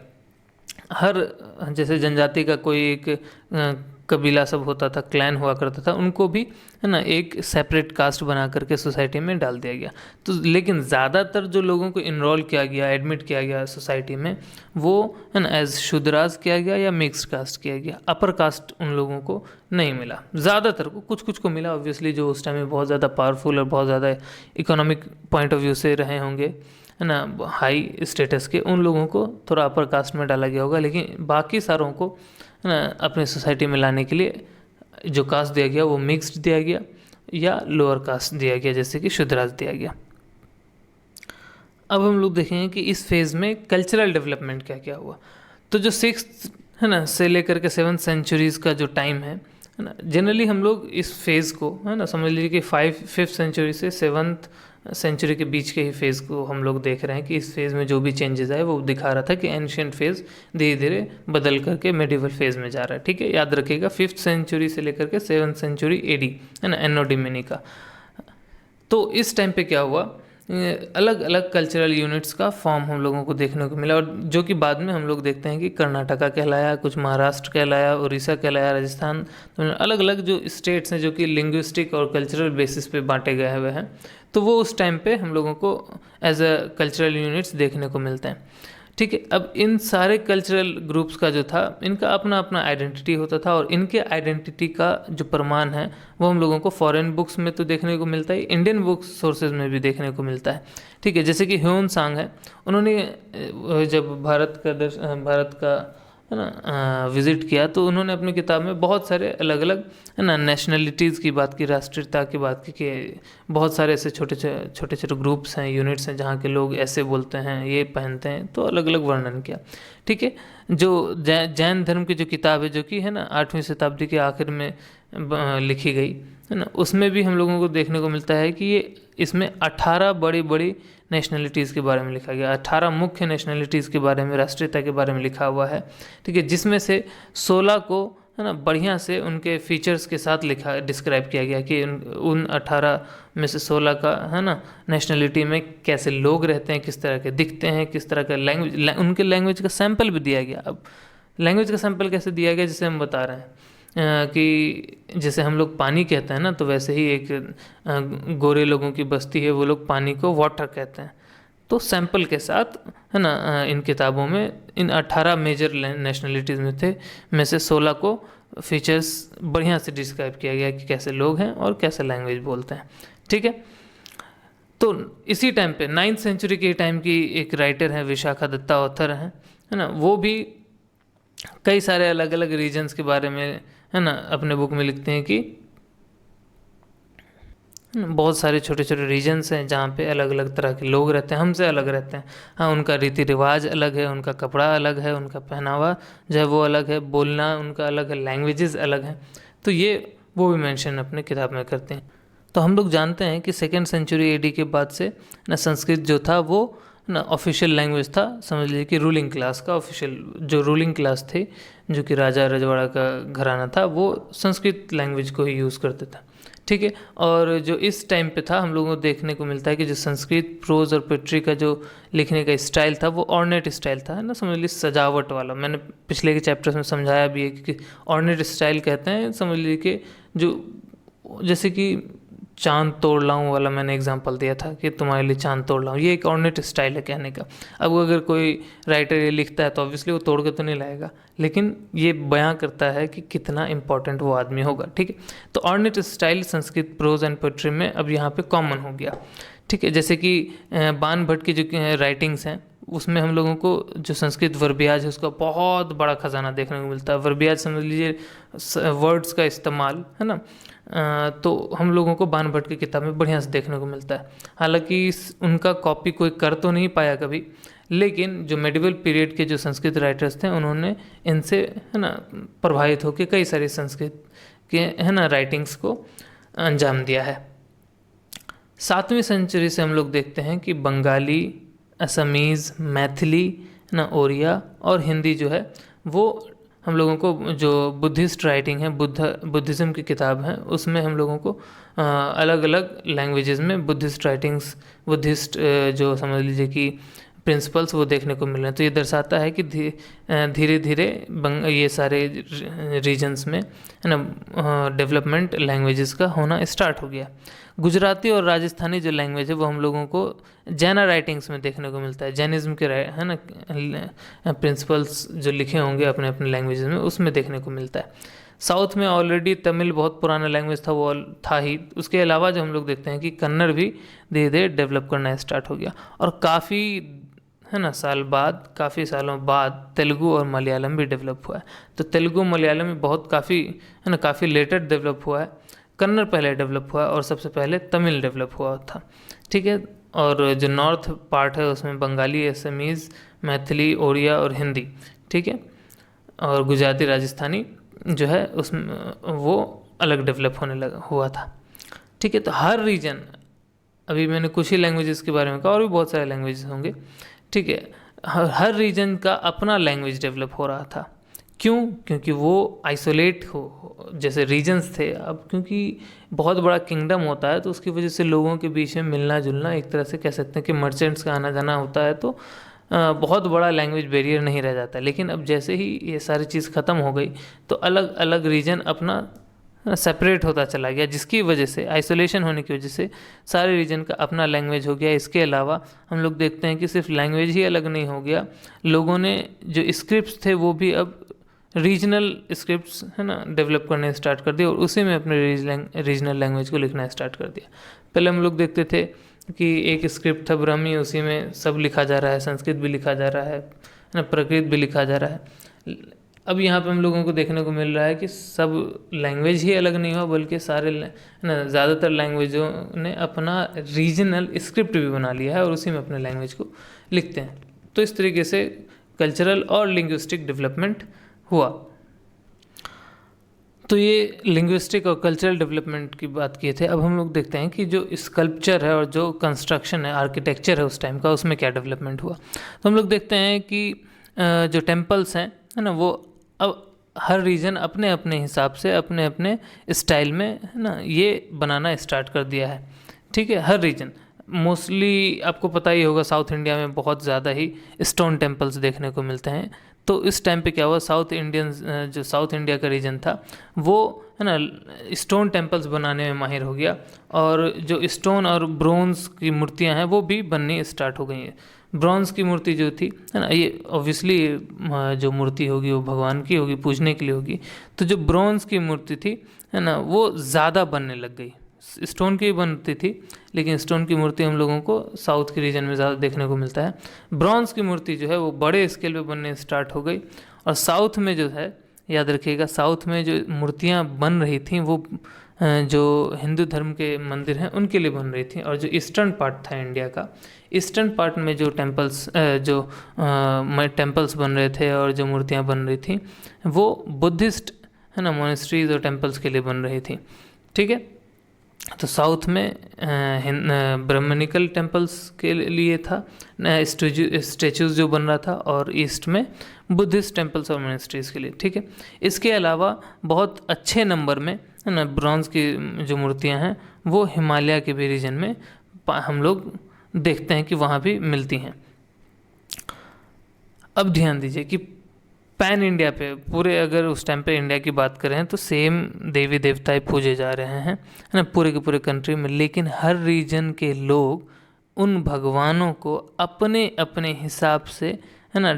हर, जैसे जनजाति का कोई एक कबीला सब होता था, क्लैन हुआ करता था, उनको भी, है ना, एक सेपरेट कास्ट बना करके सोसाइटी में डाल दिया गया। तो लेकिन ज़्यादातर जो लोगों को इनरोल किया गया, एडमिट किया गया सोसाइटी में, वो, है ना, एज शूद्राज किया गया या मिक्स्ड कास्ट किया गया। अपर कास्ट उन लोगों को नहीं मिला, ज़्यादातर को, कुछ कुछ को मिला ऑब्वियसली, जो उस टाइम में बहुत ज़्यादा पावरफुल और बहुत ज़्यादा इकोनॉमिक पॉइंट ऑफ व्यू से रहे होंगे, है ना, हाई स्टेटस के, उन लोगों को थोड़ा अपर कास्ट में डाला गया होगा। लेकिन बाकी सारों को, है ना, अपने सोसाइटी में लाने के लिए जो कास्ट दिया गया वो मिक्स्ड दिया गया या लोअर कास्ट दिया गया, जैसे कि शूद्राज दिया गया। अब हम लोग देखेंगे कि इस फेज़ में कल्चरल डेवलपमेंट क्या क्या हुआ। तो जो 6th, है ना, से लेकर के 7th सेंचुरीज़ का जो टाइम है ना, जनरली हम लोग इस फेज़ को, है ना, समझ लीजिए कि 5th सेंचुरी से 7th सेंचुरी के बीच के ही फेज़ को हम लोग देख रहे हैं कि इस फेज़ में जो भी चेंजेस आए वो दिखा रहा था कि एंशियंट फेज़ धीरे धीरे बदल करके मेडिवल फेज़ में जा रहा है, ठीक है। याद रखिएगा 5th सेंचुरी से लेकर के 7th सेंचुरी एडी, है ना, एनो डोमिनी का। तो इस टाइम पे क्या हुआ, अलग अलग कल्चरल यूनिट्स का फॉर्म हम लोगों को देखने को मिला, और जो कि बाद में हम लोग देखते हैं कि कर्नाटका कहलाया, कुछ महाराष्ट्र कहलाया, उड़ीसा कहलाया, राजस्थान, तो अलग अलग जो स्टेट्स हैं जो कि लिंग्विस्टिक और कल्चरल बेसिस पे बांटे गए हुए हैं, तो वो उस टाइम पे हम लोगों को एज अ कल्चरल यूनिट्स देखने को मिलते हैं। ठीक है, अब इन सारे कल्चरल ग्रुप्स का जो था, इनका अपना अपना आइडेंटिटी होता था, और इनके आइडेंटिटी का जो प्रमाण है वो हम लोगों को फॉरेन बुक्स में तो देखने को मिलता है, इंडियन बुक्स सोर्सेज में भी देखने को मिलता है। ठीक है, जैसे कि ह्यून सांग है, उन्होंने जब भारत का है ना विज़िट किया, तो उन्होंने अपनी किताब में बहुत सारे अलग अलग है ना नेशनलिटीज़ की बात की, राष्ट्रीयता की बात की कि बहुत सारे ऐसे छोटे छोटे ग्रुप्स हैं, यूनिट्स हैं जहाँ के लोग ऐसे बोलते हैं, ये पहनते हैं, तो अलग अलग वर्णन किया। ठीक है, जो जैन धर्म की जो किताब है, जो कि है ना 8वीं शताब्दी के आखिर में लिखी गई है ना, उसमें भी हम लोगों को देखने को मिलता है कि ये इसमें 18 बड़ी बड़ी नेशनलिटीज़ के बारे में लिखा गया, 18 मुख्य नेशनलिटीज़ के बारे में, राष्ट्रीयता के बारे में लिखा हुआ है। ठीक है, जिसमें से 16 को है ना बढ़िया से उनके फीचर्स के साथ लिखा डिस्क्राइब किया गया कि उन 18 में से 16 का है ना नेशनलिटी में कैसे लोग रहते हैं, किस तरह के दिखते हैं, किस तरह का लैंग्वेज, उनके लैंग्वेज का सैंपल भी दिया गया। अब लैंग्वेज का सैंपल कैसे दिया गया, जिसे हम बता रहे हैं कि जैसे हम लोग पानी कहते हैं ना, तो वैसे ही एक गोरे लोगों की बस्ती है, वो लोग पानी को वाटर कहते हैं। तो सैंपल के साथ है ना इन किताबों में इन 18 मेजर नेशनलिटीज़ में से 16 को फीचर्स बढ़िया से डिस्क्राइब किया गया कि कैसे लोग हैं और कैसे लैंग्वेज बोलते हैं। ठीक है, तो इसी टाइम पे 9th सेंचुरी के टाइम की एक राइटर है, विशाखा दत्ता ऑथर है ना, वो भी कई सारे अलग अलग रीजन्स के बारे में है ना अपने बुक में लिखते हैं कि बहुत सारे छोटे छोटे रीजन्स हैं जहाँ पे अलग अलग तरह के लोग रहते हैं, हमसे अलग रहते हैं। हाँ, उनका रीति रिवाज अलग है, उनका कपड़ा अलग है, उनका पहनावा जो है वो अलग है, बोलना उनका अलग है, लैंग्वेजेस अलग हैं। तो ये वो भी मेंशन अपने किताब में करते हैं। तो हम लोग जानते हैं कि 2nd सेंचुरी AD के बाद से ना संस्कृत जो था वो ना ऑफिशियल लैंग्वेज था, समझ लीजिए कि रूलिंग क्लास का ऑफिशियल, जो रूलिंग क्लास थी, जो कि राजा रजवाड़ा का घराना था, वो संस्कृत लैंग्वेज को ही यूज़ करते थे। ठीक है, और जो इस टाइम पे था हम लोगों को देखने को मिलता है कि जो संस्कृत प्रोज और पोएट्री का जो लिखने का स्टाइल था वो ऑर्नेट स्टाइल था, है ना, समझ लीजिए सजावट वाला। मैंने पिछले के चैप्टर्स में समझाया भी है कि ऑर्नेट स्टाइल कहते हैं, समझ लीजिए कि जो जैसे कि चांद तोड़ लाऊं वाला मैंने एग्जांपल दिया था कि तुम्हारे लिए चांद तोड़ लाऊं, ये एक ऑर्नेट स्टाइल है कहने का। अब अगर कोई राइटर ये लिखता है तो ऑब्वियसली वो तोड़ के तो नहीं लाएगा, लेकिन ये बयां करता है कि कितना इंपॉर्टेंट वो आदमी होगा। ठीक है, तो ornate style Sanskrit prose and poetry में अब यहाँ पे कॉमन हो गया। ठीक है, जैसे कि बाण भट्ट की जो राइटिंग्स हैं उसमें हम लोगों को जो संस्कृत वर्बियाज है उसका बहुत बड़ा खजाना देखने को मिलता है। वर्बियाज समझ लीजिए वर्ड्स का इस्तेमाल, है ना, तो हम लोगों को बाण भट्ट की किताब में बढ़िया से देखने को मिलता है। हालांकि उनका कॉपी कोई कर तो नहीं पाया कभी, लेकिन जो मेडिवल पीरियड के जो संस्कृत राइटर्स थे उन्होंने इनसे है ना प्रभावित होकर कई सारी संस्कृत के है ना राइटिंग्स को अंजाम दिया है। 7वीं सेंचुरी से हम लोग देखते हैं कि बंगाली, असमीज़, मैथिली ना, ओरिया और हिंदी जो है वो हम लोगों को, जो बुद्धिस्ट राइटिंग है, बुद्धिज़्म की किताब है, उसमें हम लोगों को अलग अलग लैंग्वेजेस में बुद्धिस्ट राइटिंग्स, बुद्धिस्ट जो समझ लीजिए कि प्रिंसिपल्स वो देखने को मिल रहे हैं। तो ये दर्शाता है कि धीरे धीरे ये सारे रीजन्स में है ना डेवलपमेंट लैंग्वेजेस का होना स्टार्ट हो गया। गुजराती और राजस्थानी जो लैंग्वेज है वो हम लोगों को जैना राइटिंग्स में देखने को मिलता है। जैनिज्म के है ना प्रिंसिपल्स जो लिखे होंगे अपने अपने लैंग्वेजेस में, उसमें देखने को मिलता है। साउथ में ऑलरेडी तमिल बहुत पुराना लैंग्वेज था, वो था ही। उसके अलावा जो हम लोग देखते हैं कि कन्नड़ भी धीरे धीरे डेवलप करना स्टार्ट हो गया, और काफ़ी है ना काफ़ी सालों बाद तेलुगु और मलयालम भी डेवलप हुआ है। तो तेलुगु मलयालम में बहुत काफ़ी लेटर डेवलप हुआ है। कन्नड़ पहले डेवलप हुआ और सबसे पहले तमिल डेवलप हुआ था। ठीक है, और जो नॉर्थ पार्ट है उसमें बंगाली, असमीज़, मैथिली, ओड़िया और हिंदी, ठीक है, और गुजराती, राजस्थानी जो है उसमें वो अलग डेवलप होने हुआ था। ठीक है, तो हर रीजन, अभी मैंने कुछ ही लैंग्वेजेस के बारे में कहा और भी बहुत सारे लैंग्वेजेस होंगे। ठीक है, हर रीजन का अपना लैंग्वेज डेवलप हो रहा था। क्यों? क्योंकि वो आइसोलेट हो, जैसे रीजन्स थे, अब क्योंकि बहुत बड़ा किंगडम होता है तो उसकी वजह से लोगों के बीच में मिलना जुलना, एक तरह से कह सकते हैं कि मर्चेंट्स का आना जाना होता है, तो बहुत बड़ा लैंग्वेज बैरियर नहीं रह जाता। लेकिन अब जैसे ही ये सारी चीज़ ख़त्म हो गई तो अलग अलग रीजन अपना सेपरेट होता चला गया, जिसकी वजह से आइसोलेशन होने की वजह से सारे रीजन का अपना लैंग्वेज हो गया। इसके अलावा हम लोग देखते हैं कि सिर्फ लैंग्वेज ही अलग नहीं हो गया, लोगों ने जो स्क्रिप्ट्स थे वो भी अब रीजनल स्क्रिप्ट्स है ना डेवलप करने स्टार्ट कर दिए और उसी में अपने रीजनल लैंग्वेज को लिखना स्टार्ट कर दिया। पहले हम लोग देखते थे कि एक स्क्रिप्ट था ब्राह्मी, उसी में सब लिखा जा रहा है, संस्कृत भी लिखा जा रहा है ना, प्राकृत भी लिखा जा रहा है। अब यहाँ पे हम लोगों को देखने को मिल रहा है कि सब लैंग्वेज ही अलग नहीं हुआ, बल्कि सारे ना ज़्यादातर लैंग्वेजों ने अपना रीजनल स्क्रिप्ट भी बना लिया है और उसी में अपने लैंग्वेज को लिखते हैं। तो इस तरीके से कल्चरल और लिंग्विस्टिक डेवलपमेंट हुआ। तो ये लिंग्विस्टिक और कल्चरल डेवलपमेंट की बात किए थे। अब हम लोग देखते हैं कि जो स्कल्पचर है और जो कंस्ट्रक्शन है, आर्किटेक्चर है उस टाइम का, उसमें क्या डेवलपमेंट हुआ। तो हम लोग देखते हैं कि जो टेम्पल्स हैं है ना, वो अब हर रीजन अपने अपने हिसाब से अपने अपने स्टाइल में है ना ये बनाना स्टार्ट कर दिया है। ठीक है, हर रीजन, मोस्टली आपको पता ही होगा साउथ इंडिया में बहुत ज़्यादा ही स्टोन टेम्पल्स देखने को मिलते हैं। तो इस टाइम पे क्या हुआ, जो साउथ इंडिया का रीजन था वो है ना स्टोन टेम्पल्स बनाने में माहिर हो गया और जो स्टोन और ब्रोंज की मूर्तियां हैं वो भी बननी स्टार्ट हो गई हैं। ब्रॉन्ज की मूर्ति जो थी है ना, ये ऑब्वियसली जो मूर्ति होगी वो भगवान की होगी, पूजने के लिए होगी। तो जो ब्रॉन्ज की मूर्ति थी है ना वो ज़्यादा बनने लग गई। स्टोन की बनती थी लेकिन स्टोन की मूर्ति हम लोगों को साउथ के रीजन में ज़्यादा देखने को मिलता है। ब्रॉन्ज की मूर्ति जो है वो बड़े स्केल पे बनने स्टार्ट हो गई और साउथ में जो है, याद रखिएगा, साउथ में जो मूर्तियाँ बन रही थी वो जो हिंदू धर्म के मंदिर हैं उनके लिए बन रही थी। और जो ईस्टर्न पार्ट था इंडिया का, ईस्टर्न पार्ट में जो टेम्पल्स बन रहे थे और जो मूर्तियाँ बन रही थी वो बुद्धिस्ट है ना मोनेस्ट्रीज और टेम्पल्स के लिए बन रही थी। ठीक है, तो साउथ में ब्राह्मणिकल टेम्पल्स के लिए था स्टैचूज जो बन रहा था, और ईस्ट में बुद्धिस्ट टेम्पल्स और मोनेस्ट्रीज के लिए। ठीक है, इसके अलावा बहुत अच्छे नंबर में है ना ब्रॉन्ज की जो मूर्तियां हैं वो हिमालय के भी रीजन में हम लोग देखते हैं कि वहाँ भी मिलती हैं। अब ध्यान दीजिए कि पैन इंडिया पे पूरे, अगर उस टाइम पे इंडिया की बात करें तो सेम देवी देवताएं पूजे जा रहे हैं है ना पूरे के पूरे कंट्री में, लेकिन हर रीजन के लोग उन भगवानों को अपने अपने हिसाब से है ना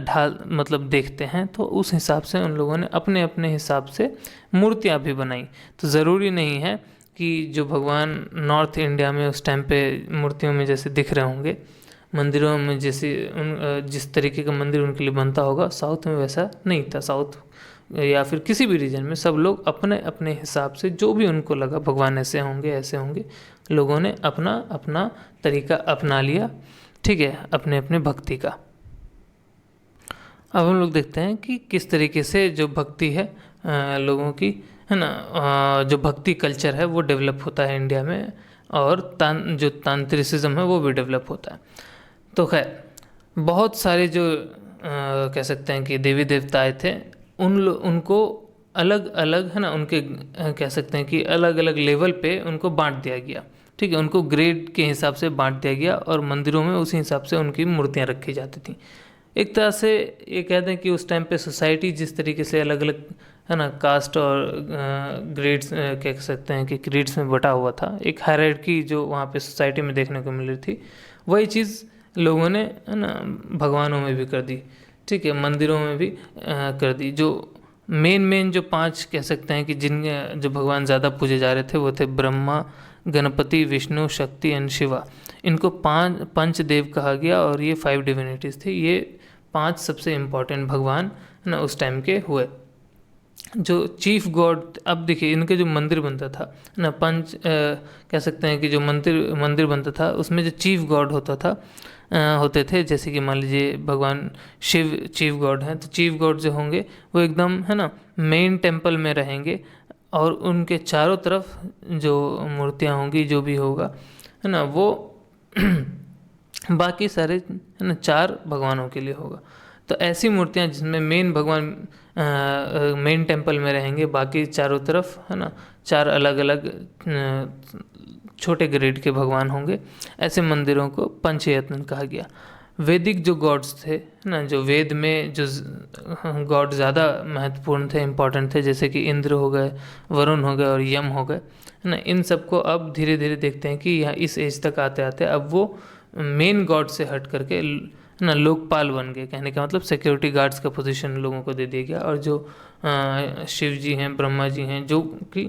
मतलब देखते हैं। तो उस हिसाब से उन लोगों ने अपने अपने हिसाब से मूर्तियाँ भी बनाई। तो ज़रूरी नहीं है कि जो भगवान नॉर्थ इंडिया में उस टाइम पे मूर्तियों में जैसे दिख रहे होंगे, मंदिरों में जैसे जिस तरीके का मंदिर उनके लिए बनता होगा, साउथ में वैसा नहीं था। साउथ या फिर किसी भी रीजन में सब लोग अपने अपने हिसाब से जो भी उनको लगा भगवान ऐसे होंगे ऐसे होंगे, लोगों ने अपना अपना तरीका अपना लिया। ठीक है, अपने अपने भक्ति का। अब हम लोग देखते हैं कि किस तरीके से जो भक्ति है लोगों की है ना, जो भक्ति कल्चर है वो डेवलप होता है इंडिया में, और जो तांत्रिसिज्म है वो भी डेवलप होता है। तो खैर बहुत सारे जो कह सकते हैं कि देवी देवताएं थे, उनको अलग अलग है ना उनके कह सकते हैं कि अलग अलग लेवल पे उनको बांट दिया गया। ठीक है, उनको ग्रेड के हिसाब से बांट दिया गया और मंदिरों में उसी हिसाब से उनकी मूर्तियाँ रखी जाती थी। एक तरह से ये कहते हैं कि उस टाइम पे सोसाइटी जिस तरीके से अलग अलग है ना कास्ट और ग्रेड्स कह सकते हैं कि ग्रेड्स में बटा हुआ था, एक हायरार्की जो वहाँ पे सोसाइटी में देखने को मिल रही थी, वही चीज़ लोगों ने है ना भगवानों में भी कर दी। ठीक है, मंदिरों में भी कर दी। जो मेन जो 5 कह सकते हैं कि जिन जो भगवान ज़्यादा पूजे जा रहे थे वो थे ब्रह्मा, गणपति, विष्णु, शक्ति एंड शिवा। इनको 5 पंचदेव कहा गया और ये 5 डिविनिटीज़ थे। ये 5 सबसे इम्पॉर्टेंट भगवान ना उस टाइम के हुए। जो चीफ गॉड, अब देखिए इनके जो मंदिर बनता था ना कह सकते हैं कि जो मंदिर बनता था उसमें जो चीफ गॉड होते थे, जैसे कि मान लीजिए भगवान शिव चीफ गॉड हैं, तो चीफ गॉड जो होंगे वो एकदम है ना मेन टेम्पल में रहेंगे और उनके चारों तरफ जो मूर्तियाँ होंगी जो भी होगा है ना वो बाकी सारे है ना 4 भगवानों के लिए होगा। तो ऐसी मूर्तियाँ जिसमें मेन भगवान मेन टेम्पल में रहेंगे, बाकी चारों तरफ है ना 4 अलग अलग छोटे ग्रेड के भगवान होंगे, ऐसे मंदिरों को पंचयत्न कहा गया। वैदिक जो गॉड्स थे ना, जो वेद में जो गॉड ज़्यादा महत्वपूर्ण थे, इम्पॉर्टेंट थे, जैसे कि इंद्र हो गए, वरुण हो गए और यम हो गए, है ना, इन सबको अब धीरे धीरे देखते हैं कि यहाँ इस एज तक आते आते अब वो मेन गॉड से हट करके ना लोकपाल बन गए। कहने का मतलब सिक्योरिटी गार्ड्स का पोजीशन लोगों को दे दिया गया, और जो शिव जी हैं, ब्रह्मा जी हैं, जो कि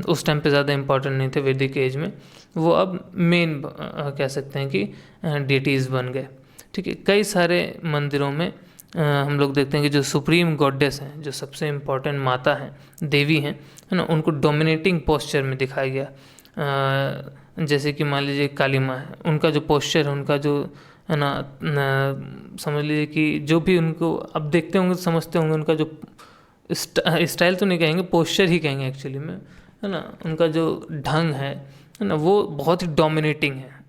उस टाइम पे ज़्यादा इम्पोर्टेंट नहीं थे वैदिक एज में, वो अब मेन कह सकते हैं कि डेटीज़ बन गए। ठीक है, कई सारे मंदिरों में हम लोग देखते हैं कि जो सुप्रीम गॉडेस हैं, जो सबसे इम्पोर्टेंट माता हैं, देवी हैं, है ना, उनको डोमिनेटिंग पोस्चर में दिखाया गया। जैसे कि मान लीजिए काली माँ है, उनका जो पोस्चर है, उनका जो है ना समझ लीजिए कि जो भी उनको अब देखते होंगे तो समझते होंगे, उनका जो स्टाइल तो नहीं कहेंगे, पोस्चर ही कहेंगे एक्चुअली में, है ना, उनका जो ढंग है ना, वो बहुत ही डोमिनेटिंग है।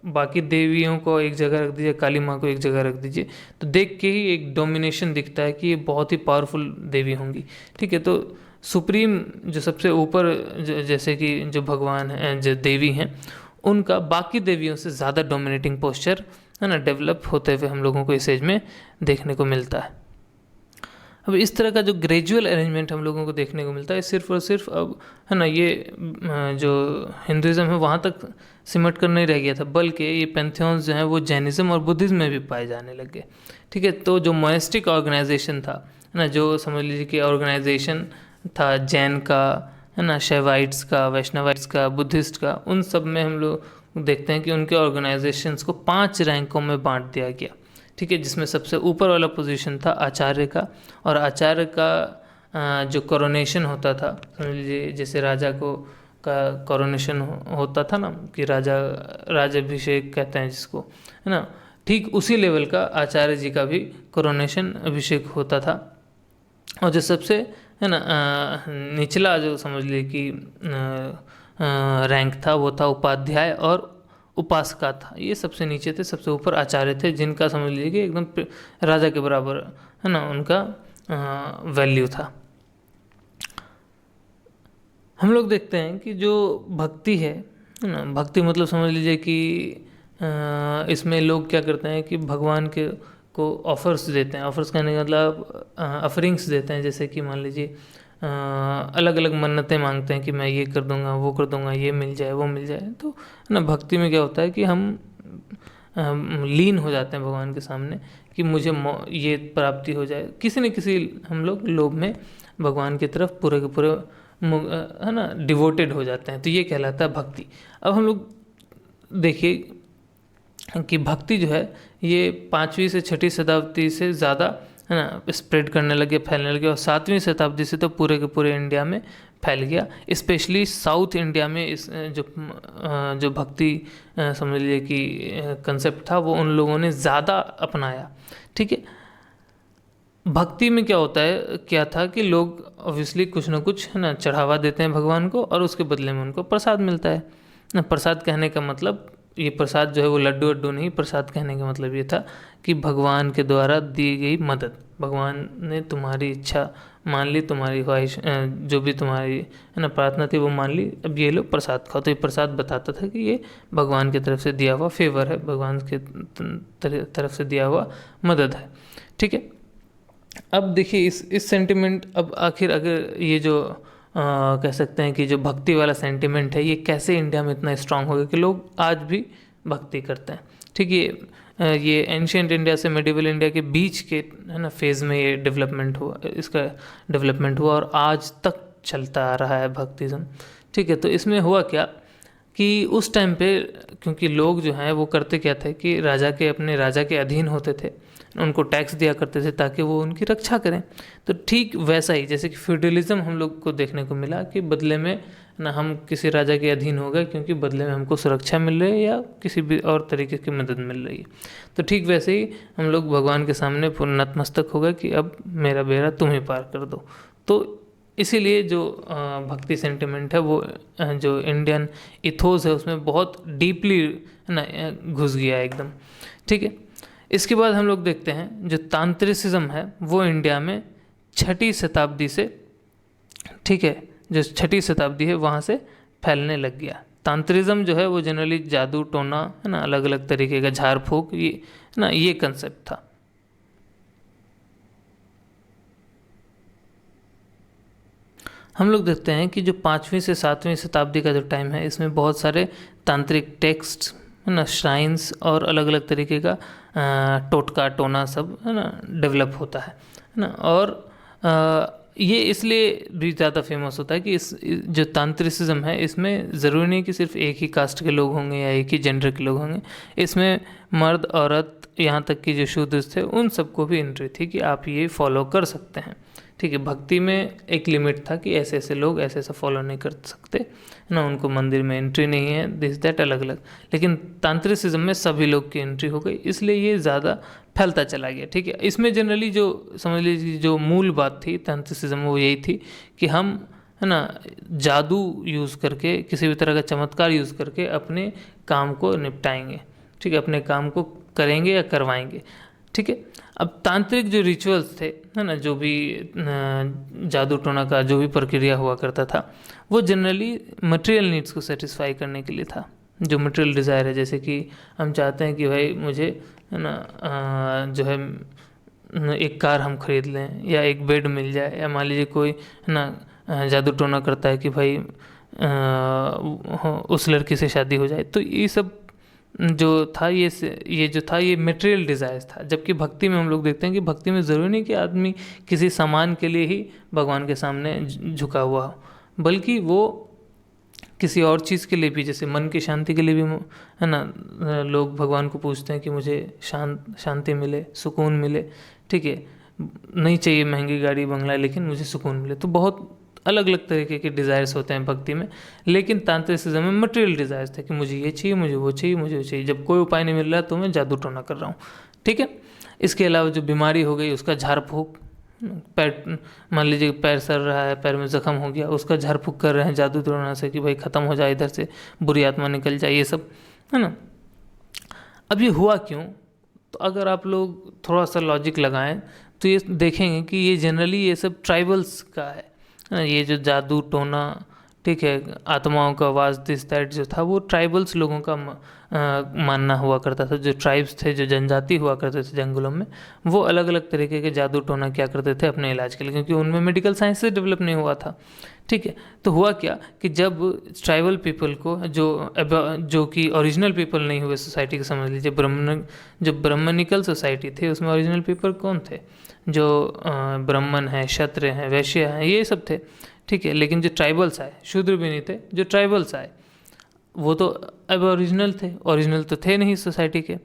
बाकी देवियों को एक जगह रख दीजिए, काली माँ को एक जगह रख दीजिए, तो देख के ही एक डोमिनेशन दिखता है कि ये बहुत ही पावरफुल देवी होंगी। ठीक है, तो सुप्रीम जो सबसे ऊपर जैसे कि जो भगवान हैं, जो देवी हैं, उनका बाकी देवियों से ज़्यादा डोमिनेटिंग पोस्चर है ना डेवलप होते हुए हम लोगों को इस एज में देखने को मिलता है। अब इस तरह का जो ग्रेजुअल अरेंजमेंट हम लोगों को देखने को मिलता है, सिर्फ और सिर्फ अब है ना ये जो हिंदुज़म है वहाँ तक सिमट कर नहीं रह गया था, बल्कि ये पैंथियॉन्स जो हैं वो जैनिज़्म और बुद्धिज़्म में भी पाए जाने लगे। ठीक है, तो जो मोनेस्टिक ऑर्गेनाइजेशन था, है ना, जो समझ लीजिए कि ऑर्गेनाइजेशन था जैन का, है ना, शैवाइट्स का, वैष्णवाइट्स का, बुद्धिस्ट का, उन सब में हम लोग देखते हैं कि उनके ऑर्गेनाइजेशंस को 5 रैंकों में बांट दिया गया। ठीक है, जिसमें सबसे ऊपर वाला पोजीशन था आचार्य का, और आचार्य का जो कोरोनेशन होता था, समझ लीजिए जैसे राजा को का कोरोनेशन होता था ना, कि राजाभिषेक कहते हैं जिसको, है ना, ठीक उसी लेवल का आचार्य जी का भी कोरोनेशन अभिषेक होता था। और जो सबसे है ना निचला जो समझ लीजिए कि रैंक था, वो था उपाध्याय और उपासका था। ये सबसे नीचे थे, सबसे ऊपर आचार्य थे, जिनका समझ लीजिए कि एकदम राजा के बराबर है ना उनका वैल्यू था। हम लोग देखते हैं कि जो भक्ति है ना, भक्ति मतलब समझ लीजिए कि इसमें लोग क्या करते हैं कि भगवान के को ऑफर्स देते हैं। ऑफर्स कहने का मतलब ऑफरिंग्स देते हैं, जैसे कि मान लीजिए अलग अलग मन्नतें मांगते हैं कि मैं ये कर दूंगा, वो कर दूंगा, ये मिल जाए, वो मिल जाए। तो है ना, भक्ति में क्या होता है कि हम लीन हो जाते हैं भगवान के सामने कि मुझे ये प्राप्ति हो जाए, किसी न किसी हम लोग लोभ में भगवान की तरफ पूरे के पूरे है ना डिवोटेड हो जाते हैं। तो ये कहलाता है भक्ति। अब हम लोग देखिए कि भक्ति जो है ये 5वीं से 6वीं शताब्दी से ज़्यादा है ना स्प्रेड करने लगे, फैलने लगे, और 7वीं शताब्दी से तो पूरे के पूरे इंडिया में फैल गया। स्पेशली साउथ इंडिया में इस जो भक्ति समझ लीजिए कि कंसेप्ट था, वो उन लोगों ने ज़्यादा अपनाया। ठीक है, भक्ति में क्या होता है, क्या था कि लोग ऑब्वियसली कुछ ना कुछ है ना चढ़ावा देते हैं भगवान को, और उसके बदले में उनको प्रसाद मिलता है ना। प्रसाद कहने का मतलब ये प्रसाद जो है वो लड्डू वड्डू नहीं, प्रसाद कहने का मतलब ये था कि भगवान के द्वारा दी गई मदद, भगवान ने तुम्हारी इच्छा मान ली, तुम्हारी ख्वाहिश जो भी तुम्हारी है ना प्रार्थना थी वो मान ली, अब ये लो प्रसाद खाओ। तो ये प्रसाद बताता था कि ये भगवान की तरफ से दिया हुआ फेवर है, भगवान के तरफ से दिया हुआ मदद है। ठीक है, अब देखिए इस सेंटिमेंट, अब आखिर अगर ये जो कह सकते हैं कि जो भक्ति वाला सेंटिमेंट है ये कैसे इंडिया में इतना स्ट्रांग हो गया कि लोग आज भी भक्ति करते हैं। ठीक है, ये एंशियंट इंडिया से मिडिवल इंडिया के बीच के है ना फेज़ में ये डेवलपमेंट हुआ, इसका डेवलपमेंट हुआ, और आज तक चलता आ रहा है भक्तिज़म। ठीक है, तो इसमें हुआ क्या कि उस टाइम पे क्योंकि लोग जो हैं वो करते क्या थे कि अपने राजा के अधीन होते थे, उनको टैक्स दिया करते थे ताकि वो उनकी रक्षा करें। तो ठीक वैसा ही जैसे कि फ्यूडलिज्म हम लोग को देखने को मिला कि बदले में ना हम किसी राजा के अधीन हो गए क्योंकि बदले में हमको सुरक्षा मिल रही है या किसी भी और तरीके की मदद मिल रही है। तो ठीक वैसे ही हम लोग भगवान के सामने नतमस्तक हो गए कि अब मेरा बेड़ा तुम ही पार कर दो। तो इसीलिए जो भक्ति सेंटिमेंट है वो जो इंडियन इथोस है उसमें बहुत डीपली ना घुस गया एकदम। ठीक है, इसके बाद हम लोग देखते हैं जो तांत्रिसिज्म है वो इंडिया में 6ठी शताब्दी से, ठीक है, जो 6ठी शताब्दी है वहाँ से फैलने लग गया। तांत्रिज्म जो है वो जनरली जादू टोना है ना, अलग अलग तरीके का झाड़ फूक, ये है ना, ये कंसेप्ट था। हम लोग देखते हैं कि जो 5वीं से 7वीं शताब्दी का जो टाइम है इसमें बहुत सारे तांत्रिक टेक्स्ट है ना, श्राइन्स और अलग अलग तरीके का टोटका टोना सब है ना डेवलप होता है ना। और ये इसलिए भी ज़्यादा फेमस होता है कि इस जो तांत्रिसिज्म है इसमें ज़रूरी नहीं कि सिर्फ एक ही कास्ट के लोग होंगे या एक ही जेंडर के लोग होंगे, इसमें मर्द औरत यहाँ तक कि जो शूद्र थे उन सबको भी एंट्री थी कि आप ये फॉलो कर सकते हैं। ठीक है, भक्ति में एक लिमिट था कि ऐसे ऐसे लोग ऐसे ऐसा फॉलो नहीं कर सकते ना, उनको मंदिर में एंट्री नहीं है, दिस दैट अलग अलग। लेकिन तांत्रिसिज्म में सभी लोग की एंट्री हो गई, इसलिए ये ज़्यादा फैलता चला गया। ठीक है, इसमें जनरली जो समझ लीजिए जो मूल बात थी तांत्रिसिज्म वो यही थी कि हम है ना जादू यूज़ करके, किसी भी तरह का चमत्कार यूज़ करके अपने काम को निपटाएंगे। ठीक है, अपने काम को करेंगे या करवाएंगे। ठीक है, अब तांत्रिक जो रिचुअल्स थे है ना, जो भी जादू टोना का जो भी प्रक्रिया हुआ करता था वो जनरली मटेरियल नीड्स को सेटिस्फाई करने के लिए था। जो मटेरियल डिज़ायर है, जैसे कि हम चाहते हैं कि भाई मुझे है ना जो है एक कार हम खरीद लें या एक बेड मिल जाए, या मान लीजिए कोई है ना जादू टोना करता है कि भाई उस लड़की से शादी हो जाए। तो ये सब जो था ये जो था ये मटेरियल डिज़ायर्स था। जबकि भक्ति में हम लोग देखते हैं कि भक्ति में ज़रूरी नहीं कि आदमी किसी सामान के लिए ही भगवान के सामने झुका हुआ हो, बल्कि वो किसी और चीज़ के लिए भी, जैसे मन की शांति के लिए भी है ना लोग भगवान को पूछते हैं कि मुझे शांति मिले, सुकून मिले। ठीक है, नहीं चाहिए महंगी गाड़ी बंगला, लेकिन मुझे सुकून मिले। तो बहुत अलग अलग तरीके के डिज़ायर्स होते हैं भक्ति में। लेकिन तांत्रिसिज्म में मटेरियल डिज़ायर्स थे कि मुझे ये चाहिए, मुझे वो चाहिए, मुझे वो चाहिए। जब कोई उपाय नहीं मिल रहा तो मैं जादू टोना कर रहा हूँ। ठीक है, इसके अलावा जो बीमारी हो गई उसका झाड़ फूक, पैर मान लीजिए पैर सड़ रहा है, पैर में जख्म हो गया, उसका झाड़ फूक कर रहे हैं जादू टोना से कि भाई ख़त्म हो जाए, इधर से बुरी आत्मा निकल जाए, ये सब है ना। अब ये हुआ क्यों? तो अगर आप लोग थोड़ा सा लॉजिक लगाएं तो ये देखेंगे कि ये जनरली ये सब ट्राइबल्स का है। ये जो जादू टोना, ठीक है, आत्माओं का आवाज़, दिस दैट जो था वो ट्राइबल्स लोगों का मानना हुआ करता था। जो ट्राइब्स थे, जो जनजाति हुआ करते थे जंगलों में, वो अलग अलग तरीके के जादू टोना क्या करते थे अपने इलाज के लिए, क्योंकि उनमें मेडिकल साइंस से डेवलप नहीं हुआ था। ठीक है, तो हुआ क्या कि जब ट्राइबल पीपल को जो कि ओरिजिनल पीपल नहीं हुए सोसाइटी के, समझ लीजिए जो ब्राह्मणिकल सोसाइटी थी उसमें ओरिजिनल पीपल कौन थे? जो ब्राह्मण हैं, क्षत्रिय हैं, वैश्य हैं, ये सब थे। ठीक है, लेकिन जो ट्राइबल्स आए, शूद्र भी नहीं थे, जो ट्राइबल्स आए वो तो अब ओरिजिनल थे, ओरिजिनल तो थे नहीं सोसाइटी के।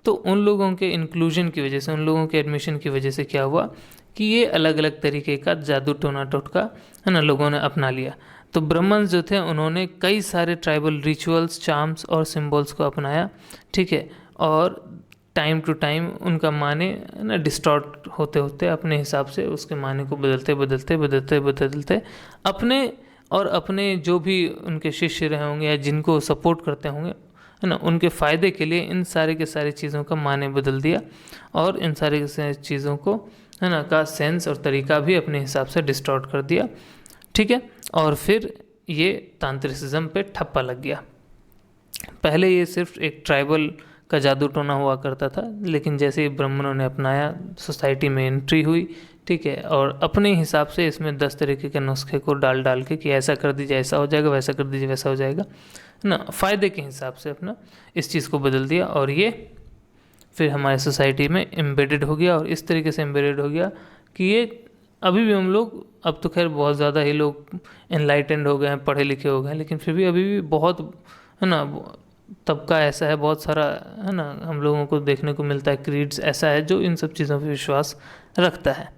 तो उन लोगों के इंक्लूजन की वजह से, उन लोगों के एडमिशन की वजह से क्या हुआ कि ये अलग अलग तरीके का जादू टोना टोटका है ना लोगों ने अपना लिया। तो ब्राह्मण जो थे उन्होंने कई सारे ट्राइबल रिचुअल्स, चार्म्स और सिंबल्स को अपनाया। ठीक है, और टाइम टू टाइम उनका माने ना डिस्टॉर्ट होते होते अपने हिसाब से उसके माने को बदलते अपने जो भी उनके शिष्य रहे होंगे या जिनको सपोर्ट करते होंगे है ना, उनके फ़ायदे के लिए इन सारे के सारी चीज़ों का माने बदल दिया और इन सारे के सारी चीज़ों को है ना का सेंस और तरीका भी अपने हिसाब से डिस्टॉर्ट कर दिया। ठीक है, और फिर ये तांत्रिसिज्म पे ठप्पा लग गया। पहले ये सिर्फ एक ट्राइबल का जादू टोना हुआ करता था, लेकिन जैसे ही ब्राह्मणों ने अपनाया, सोसाइटी में एंट्री हुई। ठीक है, और अपने हिसाब से इसमें 10 तरीके के नुस्खे को डाल के कि ऐसा कर दीजिए ऐसा हो जाएगा, वैसा कर दीजिए वैसा हो जाएगा ना, फ़ायदे के हिसाब से अपना इस चीज़ को बदल दिया। और ये फिर हमारे सोसाइटी में एम्बेडेड हो गया, और इस तरीके से एम्बेडेड हो गया कि ये अभी भी हम लोग, अब तो खैर बहुत ज़्यादा ही लोग एनलाइटेंड हो गए हैं, पढ़े लिखे हो गए हैं, लेकिन फिर भी अभी भी बहुत है ना तबका ऐसा है, बहुत सारा है ना हम लोगों को देखने को मिलता है, क्रीड्स ऐसा है जो इन सब चीज़ों पर विश्वास रखता है।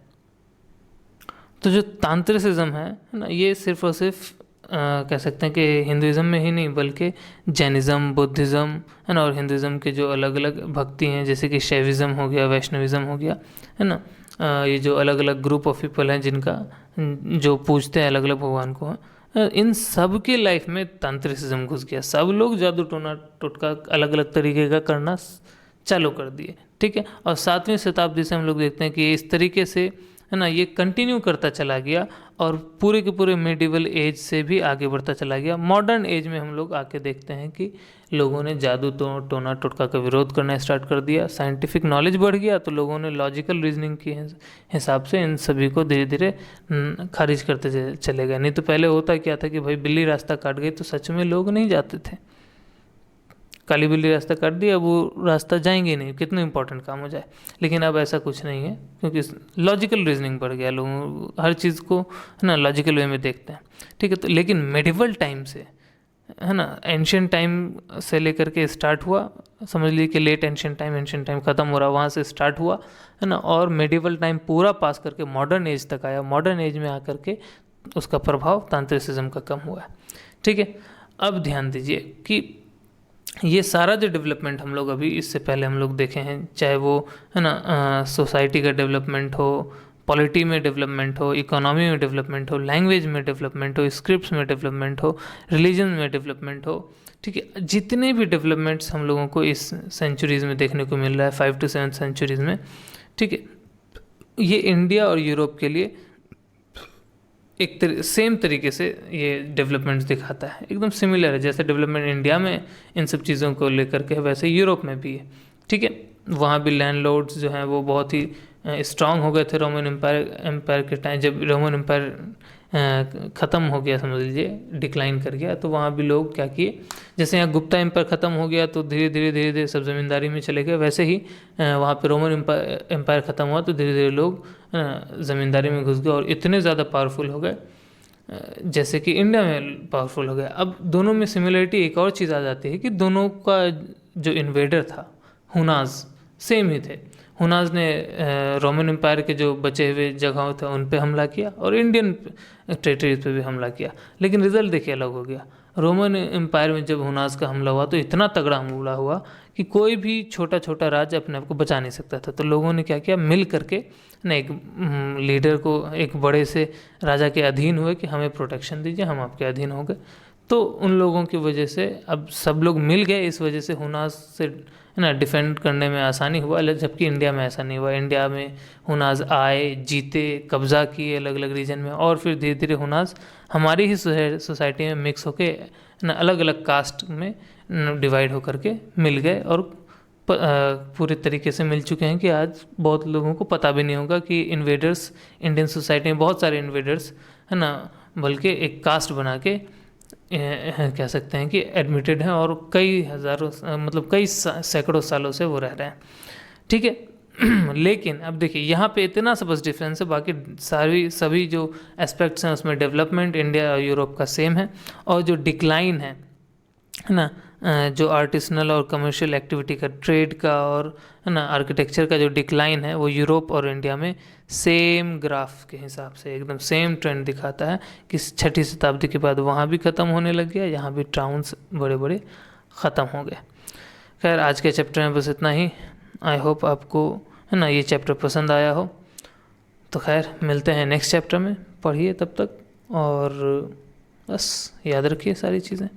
तो जो तांत्रिसिज्म है ना, ये सिर्फ और सिर्फ कह सकते हैं कि हिंदुज़म में ही नहीं बल्कि जैनिज़्म, बुद्धिज़्म है ना, और हिंदुज़म के जो अलग अलग भक्ति हैं, जैसे कि शैविज़्म हो गया, वैष्णविज़्म हो गया है ना, ये जो अलग अलग ग्रुप ऑफ पीपल हैं जिनका जो पूजते हैं अलग अलग भगवान को, इन सब के लाइफ में तांत्रिसिज्म घुस गया। सब लोग जादू टोना टोटका अलग अलग तरीके का करना चालू कर दिए। ठीक है। और 7वीं शताब्दी से हम लोग देखते हैं कि इस तरीके से है ना ये कंटिन्यू करता चला गया और पूरे के पूरे मेडिवल एज से भी आगे बढ़ता चला गया। मॉडर्न एज में हम लोग आके देखते हैं कि लोगों ने जादू टोना टोटका का विरोध करना स्टार्ट कर दिया, साइंटिफिक नॉलेज बढ़ गया तो लोगों ने लॉजिकल रीजनिंग के हिसाब से इन सभी को धीरे धीरे खारिज करते चले गए। नहीं तो पहले होता क्या था कि भाई बिल्ली रास्ता काट गई तो सच में लोग नहीं जाते थे, काली बिल्ली रास्ता काट दिया, वो रास्ता जाएंगे नहीं, कितना इंपॉर्टेंट काम हो जाए। लेकिन अब ऐसा कुछ नहीं है क्योंकि लॉजिकल रीजनिंग बढ़ गया, लोग हर चीज़ को है ना लॉजिकल वे में देखते हैं, ठीक है। तो लेकिन मेडिवल टाइम से है ना एंशियंट टाइम से लेकर के स्टार्ट हुआ, समझ लीजिए कि लेट एंशियंट टाइम ख़त्म हो रहा, वहाँ से स्टार्ट हुआ है ना, और मेडिवल टाइम पूरा पास करके मॉडर्न एज तक आया। मॉडर्न एज में आकर के उसका प्रभाव तांत्रिसिज्म का कम हुआ है, ठीक है। अब ध्यान दीजिए कि ये सारा जो डेवलपमेंट हम लोग अभी इससे पहले हम लोग देखे हैं, चाहे वो है ना सोसाइटी का डेवलपमेंट हो, पॉलिटी में डेवलपमेंट हो, इकोनॉमी में डेवलपमेंट हो, लैंग्वेज में डेवलपमेंट हो, स्क्रिप्ट्स में डेवलपमेंट हो, रिलीजन में डेवलपमेंट हो, ठीक है। जितने भी डेवलपमेंट्स हम लोगों को इस सेंचुरीज़ में देखने को मिल रहा है 5 to 7 सेंचुरीज़ में, ठीक है, ये इंडिया और यूरोप के लिए एक सेम तरीके से ये डेवलपमेंट्स दिखाता है, एकदम सिमिलर है। जैसे डेवलपमेंट इंडिया में इन सब चीज़ों को लेकर के है वैसे यूरोप में भी है, ठीक है। वहाँ भी लैंडलॉर्ड्स जो हैं वो बहुत ही स्ट्रांग हो गए थे रोमन एम्पायर के टाइम। जब रोमन एम्पायर ख़त्म हो गया, समझ लीजिए डिक्लाइन कर गया, तो वहाँ भी लोग क्या किए, जैसे यहाँ गुप्ता एम्पायर ख़त्म हो गया तो धीरे धीरे सब ज़मींदारी में चले गए, वैसे ही वहाँ पे रोमन एम्पायर ख़त्म हुआ तो धीरे धीरे लोग ज़मींदारी में घुस गए और इतने ज़्यादा पावरफुल हो गए जैसे कि इंडिया में पावरफुल हो गया। अब दोनों में सिमिलरिटी एक और चीज़ आ जाती है कि दोनों का जो इन्वेडर था हुनाज सेम ही थे। हुनाज ने रोमन एम्पायर के जो बचे हुए जगहों थे उन पे हमला किया और इंडियन टेरिटरीज पे भी हमला किया, लेकिन रिजल्ट देखिए अलग हो गया। रोमन एम्पायर में जब हुनाज का हमला हुआ तो इतना तगड़ा हमला हुआ कि कोई भी छोटा छोटा राज्य अपने आप को बचा नहीं सकता था। तो लोगों ने क्या किया, मिल करके ना एक लीडर को, एक बड़े से राजा के अधीन हुए कि हमें प्रोटेक्शन दीजिए, हम आपके अधीन हो गए। तो उन लोगों की वजह से अब सब लोग मिल गए, इस वजह से हुनाज से ना डिफेंड करने में आसानी हुआ, जबकि इंडिया में ऐसा नहीं हुआ। इंडिया में हुनाज आए, जीते, कब्ज़ा किए अलग अलग रीजन में, और फिर धीरे धीरे हुनाज हमारी ही सोसाइटी में मिक्स होके ना अलग अलग कास्ट में डिवाइड होकर के मिल गए और पूरे तरीके से मिल चुके हैं कि आज बहुत लोगों को पता भी नहीं होगा कि इन्वेडर्स इंडियन सोसाइटी में बहुत सारे इन्वेडर्स है ना, बल्कि एक कास्ट बना के कह सकते हैं कि एडमिटेड हैं और कई हज़ारों मतलब कई सैकड़ों सालों से वो रह रहे हैं, ठीक है। लेकिन अब देखिए यहाँ पे इतना सा बस डिफरेंस है, बाकी सभी जो एस्पेक्ट्स हैं उसमें डेवलपमेंट इंडिया और यूरोप का सेम है। और जो डिक्लाइन है ना, जो आर्टिसनल और कमर्शियल एक्टिविटी का, ट्रेड का और है ना आर्किटेक्चर का जो डिक्लाइन है वो यूरोप और इंडिया में सेम ग्राफ के हिसाब से एकदम सेम ट्रेंड दिखाता है कि 6वीं शताब्दी के बाद वहाँ भी ख़त्म होने लग गया, यहाँ भी टाउन्स बड़े बड़े ख़त्म हो गए। खैर आज के चैप्टर में बस इतना ही। आई होप आपको है ना ये चैप्टर पसंद आया हो। तो खैर मिलते हैं नेक्स्ट चैप्टर में, पढ़िए तब तक और बस याद रखिए सारी चीज़ें।